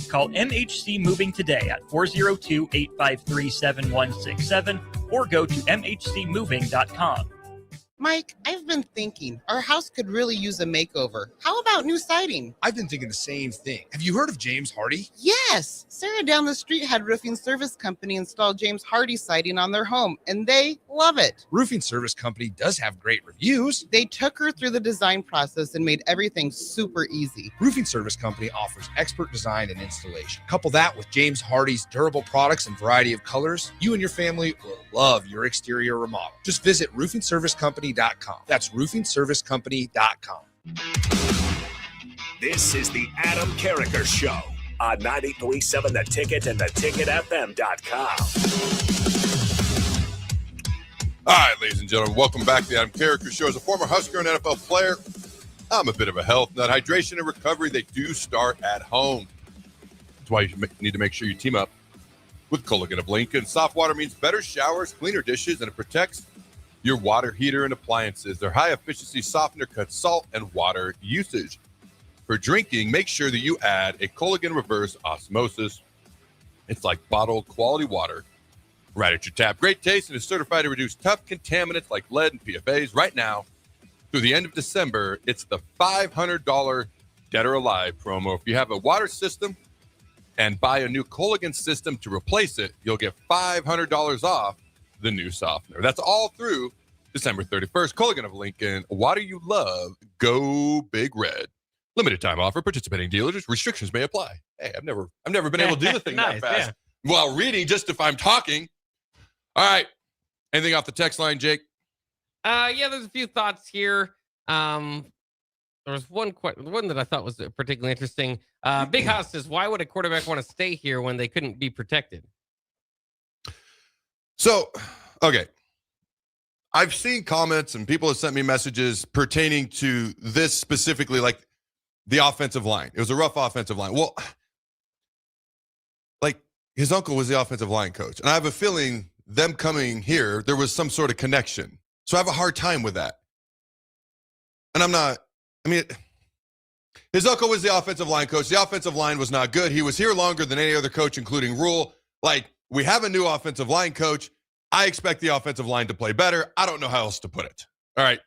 Call MHC Moving today at 402-853-7167 or go to mhcmoving.com. Mike, I've been thinking our house could really use a makeover. How about new siding? I've been thinking the same thing. Have you heard of James Hardy? Yes. Sarah down the street had roofing service company install James Hardy siding on their home, and they love it. Roofing service company does have great reviews. They took her through the design process and made everything super easy. Roofing service company offers expert design and installation. Couple that with James Hardy's durable products and variety of colors, you and your family will love your exterior remodel. Just visit roofingservicecompany.com. That's roofingservicecompany.com. This is the Adam Carriker Show on 93.7 The Ticket and theticketfm.com. All right, ladies and gentlemen, welcome back to the Adam Carriker Show. As a former Husker and NFL player, I'm a bit of a health nut. Hydration and recovery, they do start at home. That's why you need to make sure you team up with Culligan of Lincoln. Soft water means better showers, cleaner dishes, and it protects your water heater and appliances. Their high-efficiency softener cuts salt and water usage. For drinking, make sure that you add a Culligan reverse osmosis. It's like bottled quality water right at your tap. Great taste and is certified to reduce tough contaminants like lead and PFAs. Right now, through the end of December, it's the $500 Dead or Alive promo. If you have a water system and buy a new Culligan system to replace it, you'll get $500 off the new softener. That's all through December 31st. Culligan of Lincoln, water you love, go Big Red. Limited time offer, participating dealers, restrictions may apply. Hey, I've never been able to do the thing Nice, that fast yeah. while reading, just if I'm talking. All right. Anything off the text line, Jake? Yeah, there's a few thoughts here. There was one that I thought was particularly interesting. Big House says, why would a quarterback want to stay here when they couldn't be protected? So, okay. I've seen comments and people have sent me messages pertaining to this specifically, like the offensive line. It was a rough offensive line. Well, like his uncle was the offensive line coach. And I have a feeling them coming here, there was some sort of connection. So I have a hard time with that. And his uncle was the offensive line coach. The offensive line was not good. He was here longer than any other coach, including Rule. Like, we have a new offensive line coach. I expect the offensive line to play better. I don't know how else to put it. All right.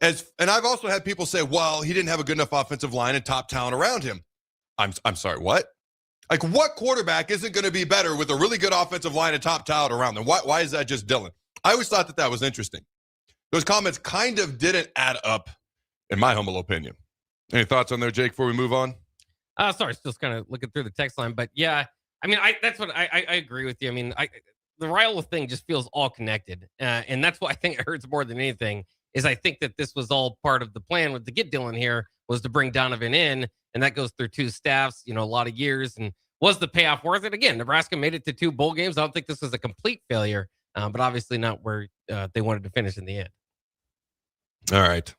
And I've also had people say, well, he didn't have a good enough offensive line and top talent around him. I'm sorry, what? Like, what quarterback isn't going to be better with a really good offensive line and top talent around them? Why is that just Dylan? I always thought that was interesting. Those comments kind of didn't add up, in my humble opinion. Any thoughts on there, Jake, before we move on? Sorry, still kind of looking through the text line, but yeah, I mean, that's what I agree with you. I mean, the RAIOLA thing just feels all connected, and that's why I think it hurts more than anything. Is I think that this was all part of the plan with to get Dylan here was to bring Donovan in, and that goes through two staffs, a lot of years, and was the payoff worth it? Again, Nebraska made it to 2 bowl games. I don't think this was a complete failure, but obviously not where they wanted to finish in the end. All right.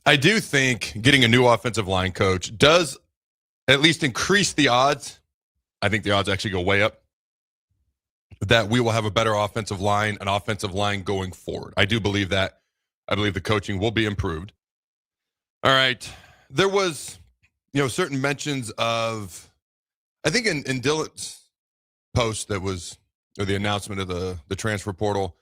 I do think getting a new offensive line coach does at least increase the odds. I think the odds actually go way up that we will have a better offensive line, an offensive line going forward. I do believe that. I believe the coaching will be improved. All right. There was, certain mentions of, I think in Dylan's post that was, or the announcement of the transfer portal,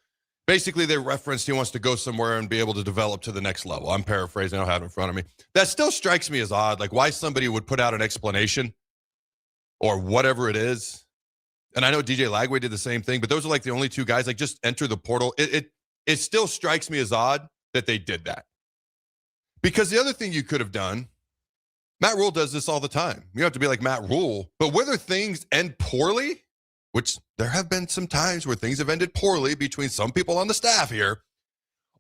basically they referenced he wants to go somewhere and be able to develop to the next level. I'm paraphrasing. I don't have it in front of me. That still strikes me as odd, like why somebody would put out an explanation or whatever it is. And I know DJ Lagway did the same thing, but those are like the only 2 guys, like just enter the portal. It still strikes me as odd that they did that. Because the other thing you could have done, Matt Rule does this all the time. You don't have to be like Matt Rule, but whether things end poorly, which there have been some times where things have ended poorly between some people on the staff here,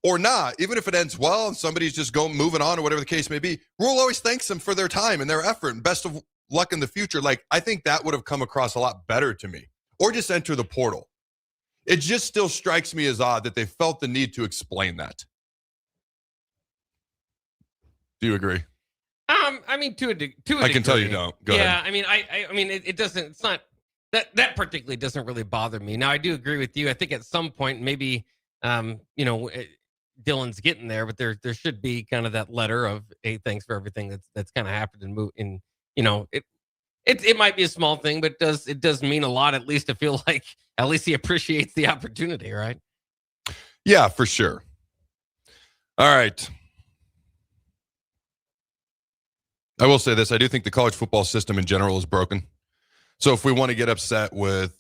or not, even if it ends well and somebody's just moving on or whatever the case may be, Rule always thanks them for their time and their effort and best of luck in the future. Like, I think that would have come across a lot better to me. Or just enter the portal. It just still strikes me as odd that they felt the need to explain that. Do you agree? I mean, to a degree. I can tell you don't. Go ahead. I mean, I mean, it doesn't. It's not that particularly doesn't really bother me. Now, I do agree with you. I think at some point, maybe, Dylan's getting there, but there should be kind of that letter of, hey, thanks for everything that's kind of happened and moved. And it might be a small thing, but it does mean a lot, at least to feel like at least he appreciates the opportunity, right? Yeah, for sure. All right. I will say this. I do think the college football system in general is broken. So if we want to get upset with,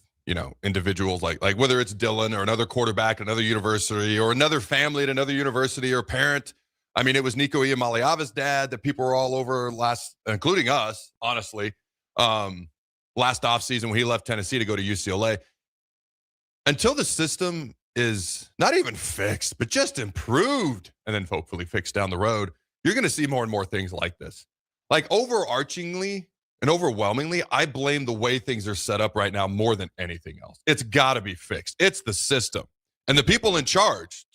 individuals like whether it's Dylan or another quarterback at another university or another family at another university or parent. I mean, it was Nico Iamaleava's dad that people were all over including us, honestly, last offseason when he left Tennessee to go to UCLA. Until the system is not even fixed, but just improved and then hopefully fixed down the road, you're going to see more and more things like this. Like overarchingly and overwhelmingly, I blame the way things are set up right now more than anything else. It's got to be fixed. It's the system. And the people in charge,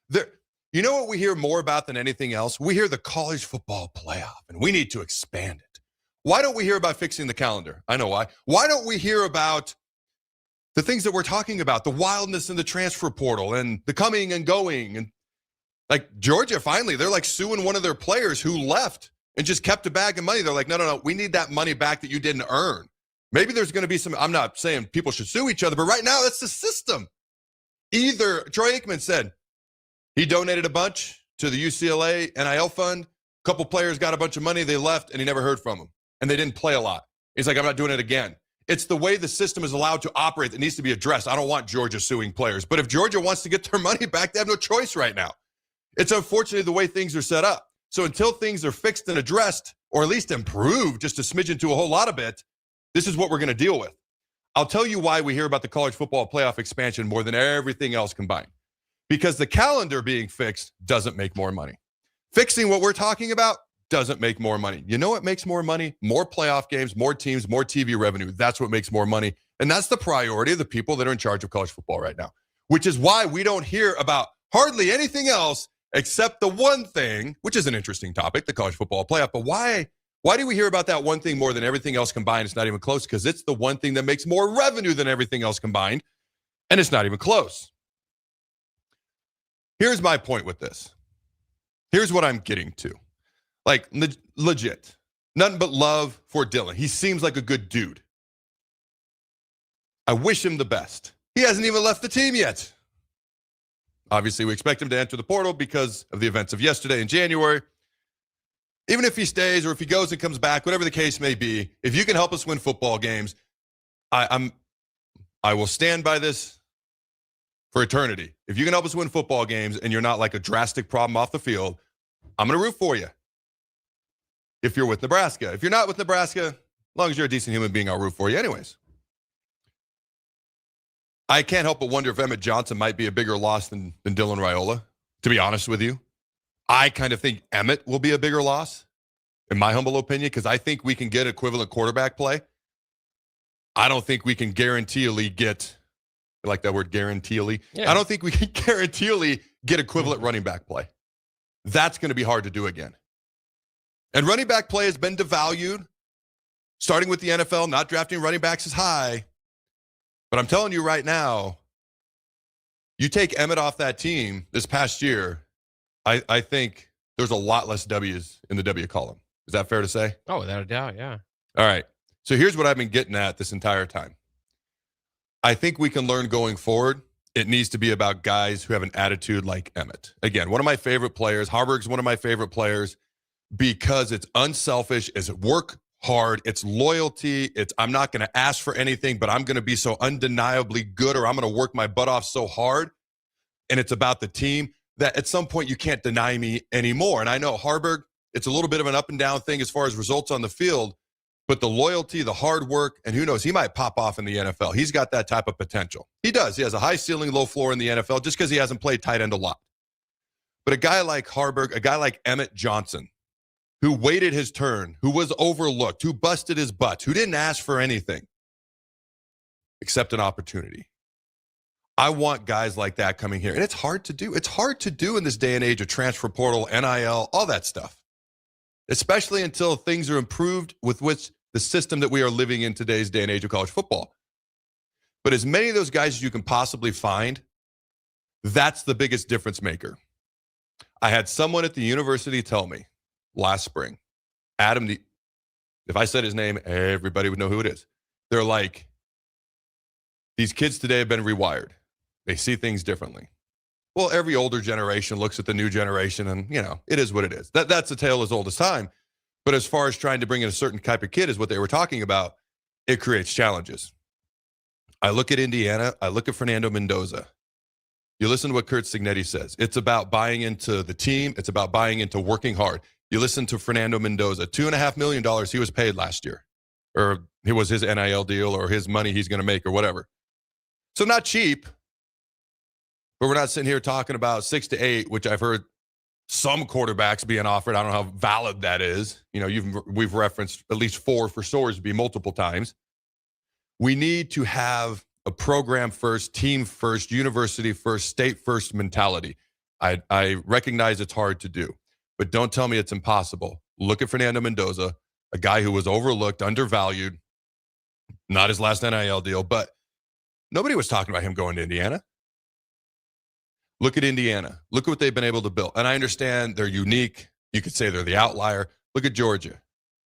you know what we hear more about than anything else? We hear the college football playoff, and we need to expand it. Why don't we hear about fixing the calendar? I know why. Why don't we hear about the things that we're talking about, the wildness in the transfer portal and the coming and going? And like Georgia, finally, they're like suing one of their players who left and just kept a bag of money. They're like, no, we need that money back that you didn't earn. Maybe there's going to be some, I'm not saying people should sue each other, but right now it's the system. Either Troy Aikman said he donated a bunch to the UCLA NIL fund. A couple players got a bunch of money. They left and he never heard from them. And they didn't play a lot. He's like, I'm not doing it again. It's the way the system is allowed to operate that needs to be addressed. I don't want Georgia suing players. But if Georgia wants to get their money back, they have no choice right now. It's unfortunately the way things are set up. So until things are fixed and addressed, or at least improved just a smidgen to a whole lot of it, this is what we're going to deal with. I'll tell you why we hear about the college football playoff expansion more than everything else combined. Because the calendar being fixed doesn't make more money. Fixing what we're talking about doesn't make more money. You know what makes more money? More playoff games, more teams, more TV revenue. That's what makes more money. And that's the priority of the people that are in charge of college football right now, which is why we don't hear about hardly anything else except the one thing, which is an interesting topic, the college football playoff. But why do we hear about that one thing more than everything else combined? It's not even close because it's the one thing that makes more revenue than everything else combined, and it's not even close. Here's my point with this. Here's what I'm getting to. Like, legit. Nothing but love for Dylan. He seems like a good dude. I wish him the best. He hasn't even left the team yet. Obviously, we expect him to enter the portal because of the events of yesterday in January. Even if he stays or if he goes and comes back, whatever the case may be, if you can help us win football games, I'm I will stand by this for eternity. If you can help us win football games and you're not like a drastic problem off the field, I'm going to root for you. If you're with Nebraska. If you're not with Nebraska, as long as you're a decent human being, I'll root for you anyways. I can't help but wonder if Emmett Johnson might be a bigger loss than Dylan Raiola, to be honest with you. I kind of think Emmett will be a bigger loss, in my humble opinion, because I think we can get equivalent quarterback play. I don't think we can guaranteeally get, I like that word, guaranteeally. Yeah. I don't think we can guaranteeally get equivalent running back play. That's going to be hard to do again. And running back play has been devalued, starting with the NFL, not drafting running backs as high. But I'm telling you right now, you take Emmett off that team this past year, I think there's a lot less W's in the W column. Is that fair to say? Oh, without a doubt, yeah. All right. So here's what I've been getting at this entire time. I think we can learn going forward. It needs to be about guys who have an attitude like Emmett. Again, one of my favorite players. Harburg's one of my favorite players because it's unselfish, it's work hard, it's loyalty, it's I'm not going to ask for anything, but I'm going to be so undeniably good, or I'm going to work my butt off so hard. And it's about the team that at some point you can't deny me anymore. And I know Harburg, it's a little bit of an up and down thing as far as results on the field, but the loyalty, the hard work, and who knows, he might pop off in the NFL. He's got that type of potential. He does. He has a high ceiling, low floor in the NFL just because he hasn't played tight end a lot. But a guy like Harburg, a guy like Emmett Johnson, who waited his turn, who was overlooked, who busted his butt, who didn't ask for anything except an opportunity. I want guys like that coming here. And it's hard to do. It's hard to do in this day and age of transfer portal, NIL, all that stuff. Especially until things are improved with which the system that we are living in today's day and age of college football. But as many of those guys as you can possibly find, that's the biggest difference maker. I had someone at the university tell me last spring, Adam, if I said his name, everybody would know who it is. They're like, these kids today have been rewired. They see things differently. Well, every older generation looks at the new generation and, you know, it is what it is. That's a tale as old as time. But as far as trying to bring in a certain type of kid is what they were talking about, it creates challenges. I look at Indiana. I look at Fernando Mendoza. You listen to what Kurt Signetti says. It's about buying into the team. It's about buying into working hard. You listen to Fernando Mendoza, $2.5 million he was paid last year, or it was his NIL deal or his money he's going to make or whatever. So not cheap, but we're not sitting here talking about 6 to 8, which I've heard some quarterbacks being offered. I don't know how valid that is. You know, we've referenced at least 4 for Sorsby multiple times. We need to have a program first, team first, university first, state first mentality. I recognize it's hard to do, but don't tell me it's impossible. Look at Fernando Mendoza, a guy who was overlooked, undervalued, not his last NIL deal, but nobody was talking about him going to Indiana. Look at Indiana. Look at what they've been able to build. And I understand they're unique. You could say they're the outlier. Look at Georgia.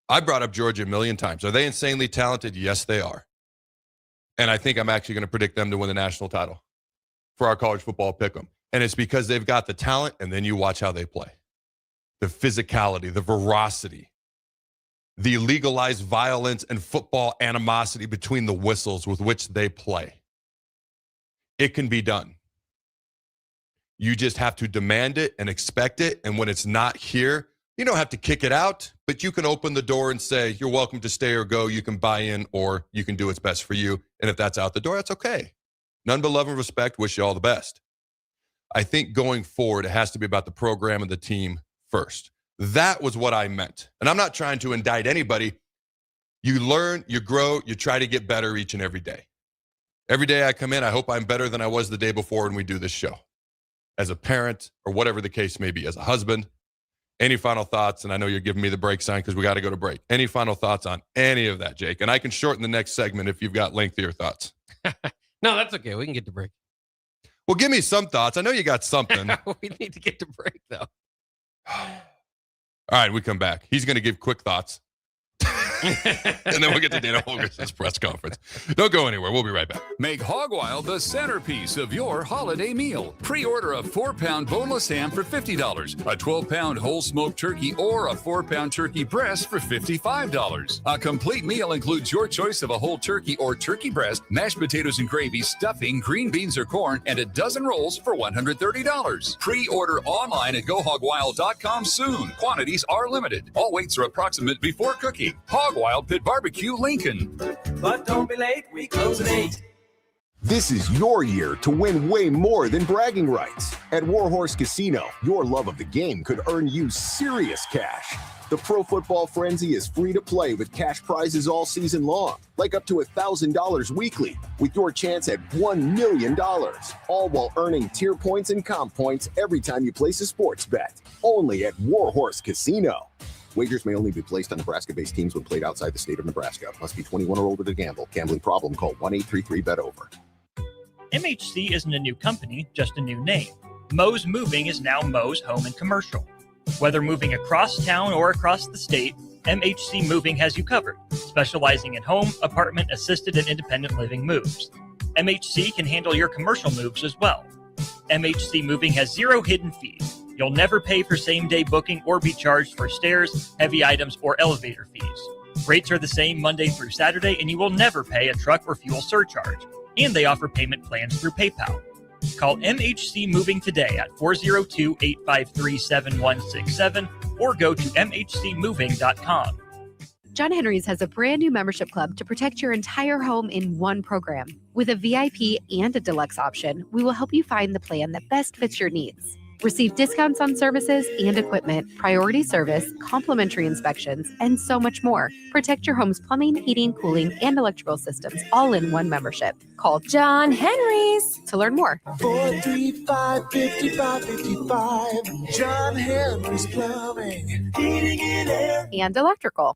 I brought up Georgia a million times. Are they insanely talented? Yes, they are. And I think I'm actually going to predict them to win the national title for our college football pick'em. And it's because they've got the talent, and then you watch how they play. The physicality, the veracity, the legalized violence and football animosity between the whistles with which they play. It can be done. You just have to demand it and expect it. And when it's not here, you don't have to kick it out, but you can open the door and say, you're welcome to stay or go. You can buy in, or you can do what's best for you. And if that's out the door, that's okay. None but love and respect. Wish you all the best. I think going forward, it has to be about the program and the team first. That was what I meant. And I'm not trying to indict anybody. You learn, you grow, you try to get better each and every day. Every day I come in, I hope I'm better than I was the day before when we do this show. As a parent, or whatever the case may be, as a husband. Any final thoughts? And I know you're giving me the break sign because we got to go to break. Any final thoughts on any of that, Jake? And I can shorten the next segment if you've got lengthier thoughts. No, that's okay. We can get to break. Well, give me some thoughts. I know you got something. We need to get to break, though. All right, we come back. He's going to give quick thoughts. And then we'll get to Dana Holgerson's press conference. Don't go anywhere. We'll be right back. Make Hog Wild the centerpiece of your holiday meal. Pre-order a 4-pound boneless ham for $50, a 12-pound whole smoked turkey, or a 4-pound turkey breast for $55. A complete meal includes your choice of a whole turkey or turkey breast, mashed potatoes and gravy, stuffing, green beans or corn, and a dozen rolls for $130. Pre-order online at GoHogWild.com soon. Quantities are limited. All weights are approximate before cooking. Hog Wild Pit Barbecue, Lincoln. But don't be late, we close at 8. This is your year to win way more than bragging rights. At Warhorse Casino, your love of the game could earn you serious cash. The Pro Football Frenzy is free to play with cash prizes all season long, like up to $1,000 weekly, with your chance at $1 million, all while earning tier points and comp points every time you place a sports bet. Only at Warhorse Casino. Wagers may only be placed on Nebraska-based teams when played outside the state of Nebraska. Must be 21 or older to gamble. Gambling problem? Call 1-833-BET-OVER. MHC isn't a new company, just a new name. Moe's Moving is now Moe's Home and Commercial. Whether moving across town or across the state, MHC Moving has you covered, specializing in home, apartment, assisted, and independent living moves. MHC can handle your commercial moves as well. MHC Moving has 0 hidden fees. You'll never pay for same-day booking or be charged for stairs, heavy items, or elevator fees. Rates are the same Monday through Saturday, and you will never pay a truck or fuel surcharge. And they offer payment plans through PayPal. Call MHC Moving today at 402-853-7167 or go to mhcmoving.com. John Henry's has a brand new membership club to protect your entire home in one program. With a VIP and a deluxe option, we will help you find the plan that best fits your needs. Receive discounts on services and equipment, priority service, complimentary inspections, and so much more. Protect your home's plumbing, heating, cooling, and electrical systems all in one membership. Call John Henry's to learn more. 435-5555. John Henry's Plumbing, Heating and Air. And electrical.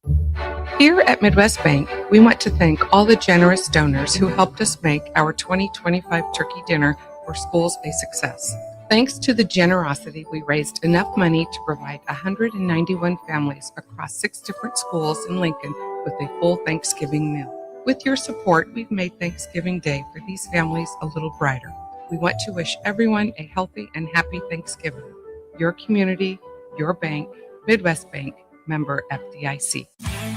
Here at Midwest Bank, we want to thank all the generous donors who helped us make our 2025 turkey dinner for schools a success. Thanks to the generosity, we raised enough money to provide 191 families across 6 different schools in Lincoln with a full Thanksgiving meal. With your support, we've made Thanksgiving Day for these families a little brighter. We want to wish everyone a healthy and happy Thanksgiving. Your community, your bank, Midwest Bank, member FDIC.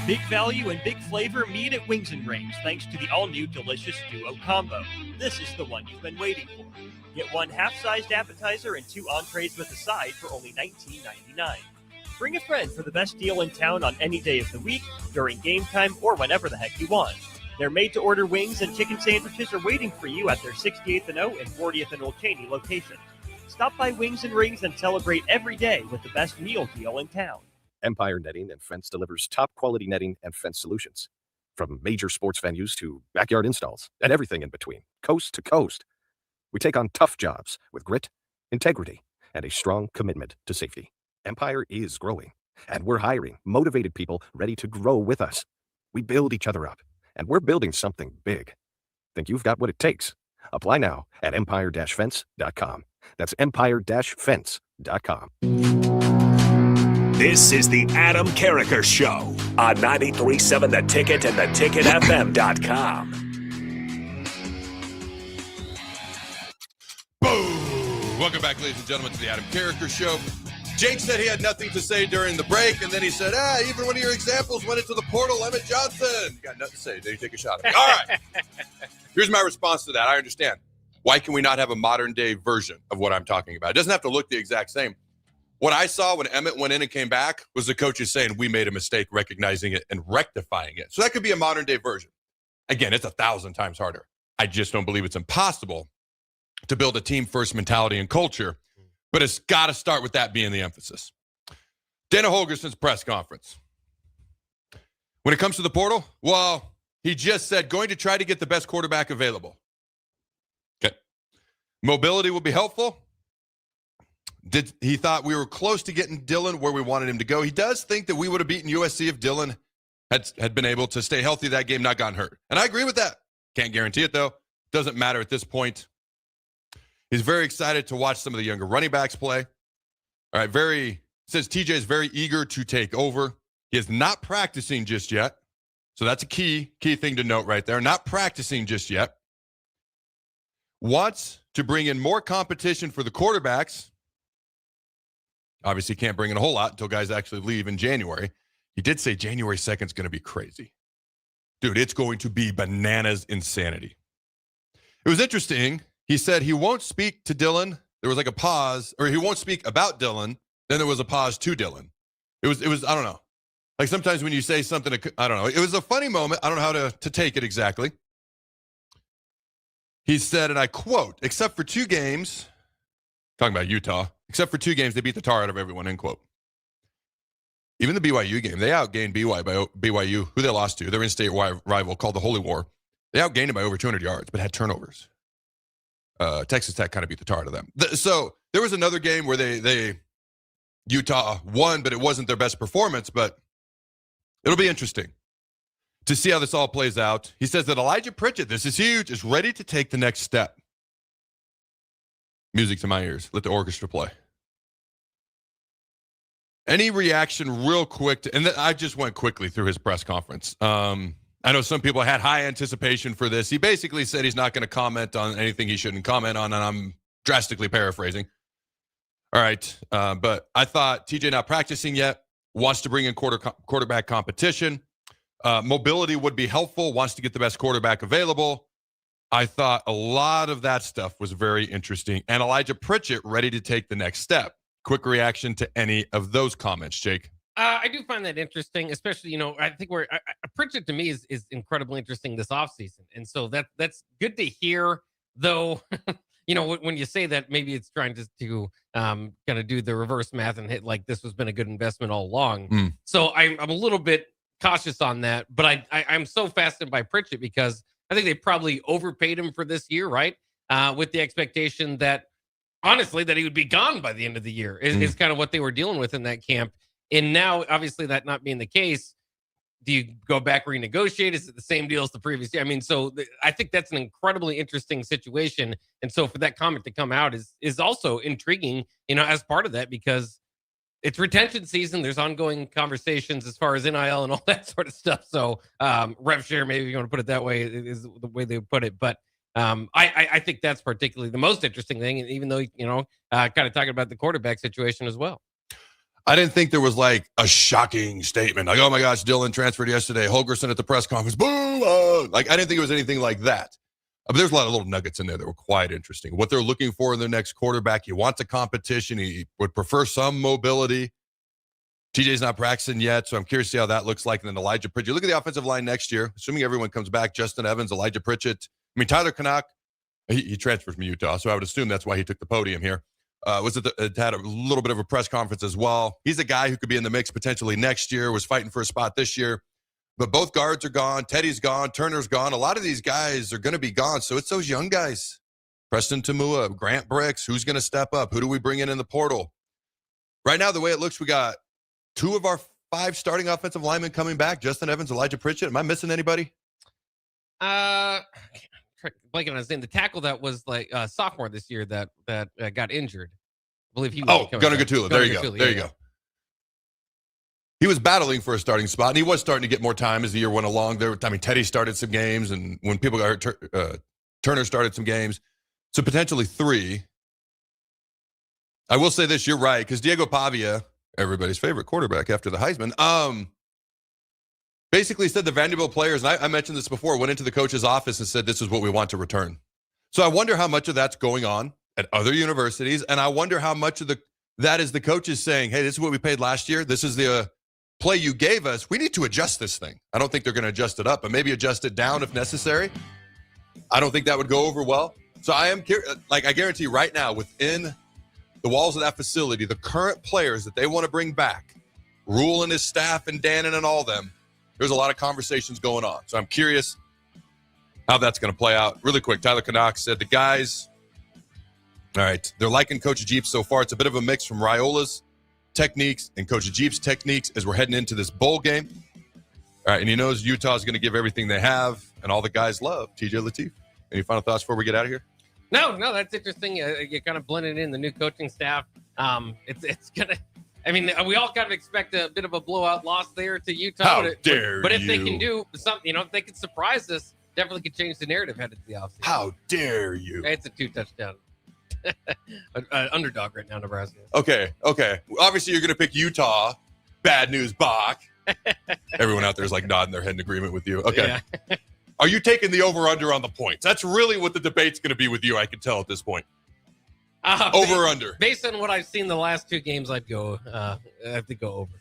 Big value and big flavor meet at Wings and Rings thanks to the all-new delicious Duo Combo. This is the one you've been waiting for. Get 1 half-sized appetizer and 2 entrees with a side for only $19.99. Bring a friend for the best deal in town on any day of the week, during game time, or whenever the heck you want. Their made-to-order wings and chicken sandwiches are waiting for you at their 68th and O and 40th and Old Cheney locations. Stop by Wings and Rings and celebrate every day with the best meal deal in town. Empire Netting and Fence delivers top quality netting and fence solutions. From major sports venues to backyard installs and everything in between, coast to coast. We take on tough jobs with grit, integrity, and a strong commitment to safety. Empire is growing, and we're hiring motivated people ready to grow with us. We build each other up, and we're building something big. Think you've got what it takes? Apply now at empire-fence.com. That's empire-fence.com. This is the Adam Carriker Show on 93.7 The Ticket and theticketfm.com. Boom! Welcome back, ladies and gentlemen, to the Adam Carriker Show. Jake said he had nothing to say during the break, and then he said, even one of your examples went into the portal, Emmett Johnson. You got nothing to say. Did you take a shot at me? All right. Here's my response to that. I understand. Why can we not have a modern-day version of what I'm talking about? It doesn't have to look the exact same. What I saw when Emmett went in and came back was the coaches saying we made a mistake recognizing it and rectifying it. So that could be a modern-day version. Again, it's 1,000 times harder. I just don't believe it's impossible to build a team-first mentality and culture, but it's got to start with that being the emphasis. Dana Holgerson's press conference. When it comes to the portal, well, he just said going to try to get the best quarterback available. Okay. Mobility will be helpful. He thought we were close to getting Dylan where we wanted him to go. He does think that we would have beaten USC if Dylan had been able to stay healthy that game, not gotten hurt. And I agree with that. Can't guarantee it, though. Doesn't matter at this point. He's very excited to watch some of the younger running backs play. All right, says TJ is very eager to take over. He is not practicing just yet. So that's a key thing to note right there. Not practicing just yet. Wants to bring in more competition for the quarterbacks. Obviously can't bring in a whole lot until guys actually leave in January. He did say January 2nd is going to be crazy. Dude, it's going to be bananas insanity. It was interesting. He said he won't speak to Dylan. There was like a pause, or he won't speak about Dylan. Then there was a pause to Dylan. It was, I don't know. Like sometimes when you say something, I don't know. It was a funny moment. I don't know how to take it exactly. He said, and I quote, except for 2 games, talking about Utah, except for 2 games, they beat the tar out of everyone, end quote. Even the BYU game, they outgained BYU, who they lost to, their in-state rival called the Holy War. They outgained it by over 200 yards, but had turnovers. Texas Tech kind of beat the tar out of them. So there was another game where Utah won, but it wasn't their best performance, but it'll be interesting to see how this all plays out. He says that Elijah Pritchett, this is huge, is ready to take the next step. Music to my ears. Let the orchestra play. Any reaction real quick and I just went quickly through his press conference. I know some people had high anticipation for this. He basically said he's not going to comment on anything he shouldn't comment on, and I'm drastically paraphrasing. All right, but I thought TJ not practicing yet, wants to bring in quarterback competition. Mobility would be helpful, wants to get the best quarterback available. I thought a lot of that stuff was very interesting. And Elijah Pritchett ready to take the next step. Quick reaction to any of those comments, Jake? I do find that interesting, especially, I think Pritchett to me is incredibly interesting this offseason. And so that's good to hear, though, when you say that, maybe it's trying to kind of do the reverse math and hit like this has been a good investment all along. So I'm a little bit cautious on that, but I'm so fascinated by Pritchett because I think they probably overpaid him for this year, right? With the expectation that, honestly, that he would be gone by the end of the year is kind of what they were dealing with in that camp. And now, obviously, that not being the case, do you go back renegotiate? Is it the same deal as the previous year? I mean, so I think that's an incredibly interesting situation. And so for that comment to come out is also intriguing, as part of that, because it's retention season. There's ongoing conversations as far as NIL and all that sort of stuff. So rev share, maybe if you want to put it that way, is the way they put it. But I think that's particularly the most interesting thing, even though, kind of talking about the quarterback situation as well. I didn't think there was like a shocking statement. Like, oh my gosh, Dylan transferred yesterday. Holgerson at the press conference, boom. Like, I didn't think it was anything like that. But there's a lot of little nuggets in there that were quite interesting. What they're looking for in their next quarterback. He wants a competition. He would prefer some mobility. TJ's not practicing yet, so I'm curious to see how that looks like. And then Elijah Pritchett. Look at the offensive line next year, assuming everyone comes back. Justin Evans, Elijah Pritchett. I mean, Tyler Canuck, he transferred from Utah, so I would assume that's why he took the podium here. Had a little bit of a press conference as well. He's a guy who could be in the mix potentially next year, was fighting for a spot this year. But both guards are gone. Teddy's gone. Turner's gone. A lot of these guys are going to be gone. So it's those young guys. Preston Tamua, Grant Bricks. Who's going to step up? Who do we bring in the portal? Right now, the way it looks, we got 2 of our 5 starting offensive linemen coming back. Justin Evans, Elijah Pritchett. Am I missing anybody? Blanking on his name. The tackle that was like sophomore this year that got injured. I believe he was. Oh, Gunnar Gatula. There you go. There you go. He was battling for a starting spot, and he was starting to get more time as the year went along. Teddy started some games, and when people got hurt, Turner started some games. So potentially 3. I will say this, you're right, because Diego Pavia, everybody's favorite quarterback after the Heisman, basically said the Vanderbilt players, and I mentioned this before, went into the coach's office and said, this is what we want to return. So I wonder how much of that's going on at other universities, and I wonder how much of that is the coaches saying, hey, this is what we paid last year. This is the play you gave us. We need to adjust this thing. I don't think they're going to adjust it up, but maybe adjust it down if necessary. I don't think that would go over well. So I am curious, I guarantee right now, within the walls of that facility, the current players that they want to bring back, Rule and his staff and Dannon and all them, there's a lot of conversations going on. So I'm curious how that's going to play out. Really quick, Tyler Canuck said the guys, all right, they're liking Coach Jeep so far. It's a bit of a mix from RAIOLA's techniques and Coach Jeep's techniques as we're heading into this bowl game. All right, and he knows Utah's going to give everything they have, and all the guys love TJ Lateef. Any final thoughts before we get out of here? No, that's interesting. You kind of blended in the new coaching staff. It's gonna. I mean, we all kind of expect a bit of a blowout loss there to Utah. How dare but if they you. can do something, if they can surprise us, definitely could change the narrative headed to the offseason. How dare you? It's a 2-touchdown underdog right now, Nebraska. Okay. Obviously, you're going to pick Utah. Bad news, Bach. Everyone out there is like nodding their head in agreement with you. Okay. Yeah. Are you taking the over-under on the points? That's really what the debate's going to be with you, I can tell at this point. Over-under. Based on what I've seen the last 2 games, I'd go. I have to go over.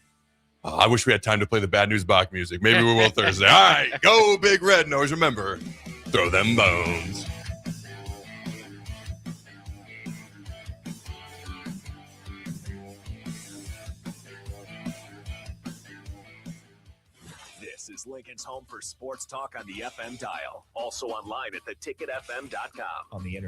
I wish we had time to play the Bad News Bach music. Maybe we will Thursday. All right, go Big Red. And always remember, throw them bones. This is Lincoln's home for sports talk on the FM dial. Also online at theticketfm.com. On the internet.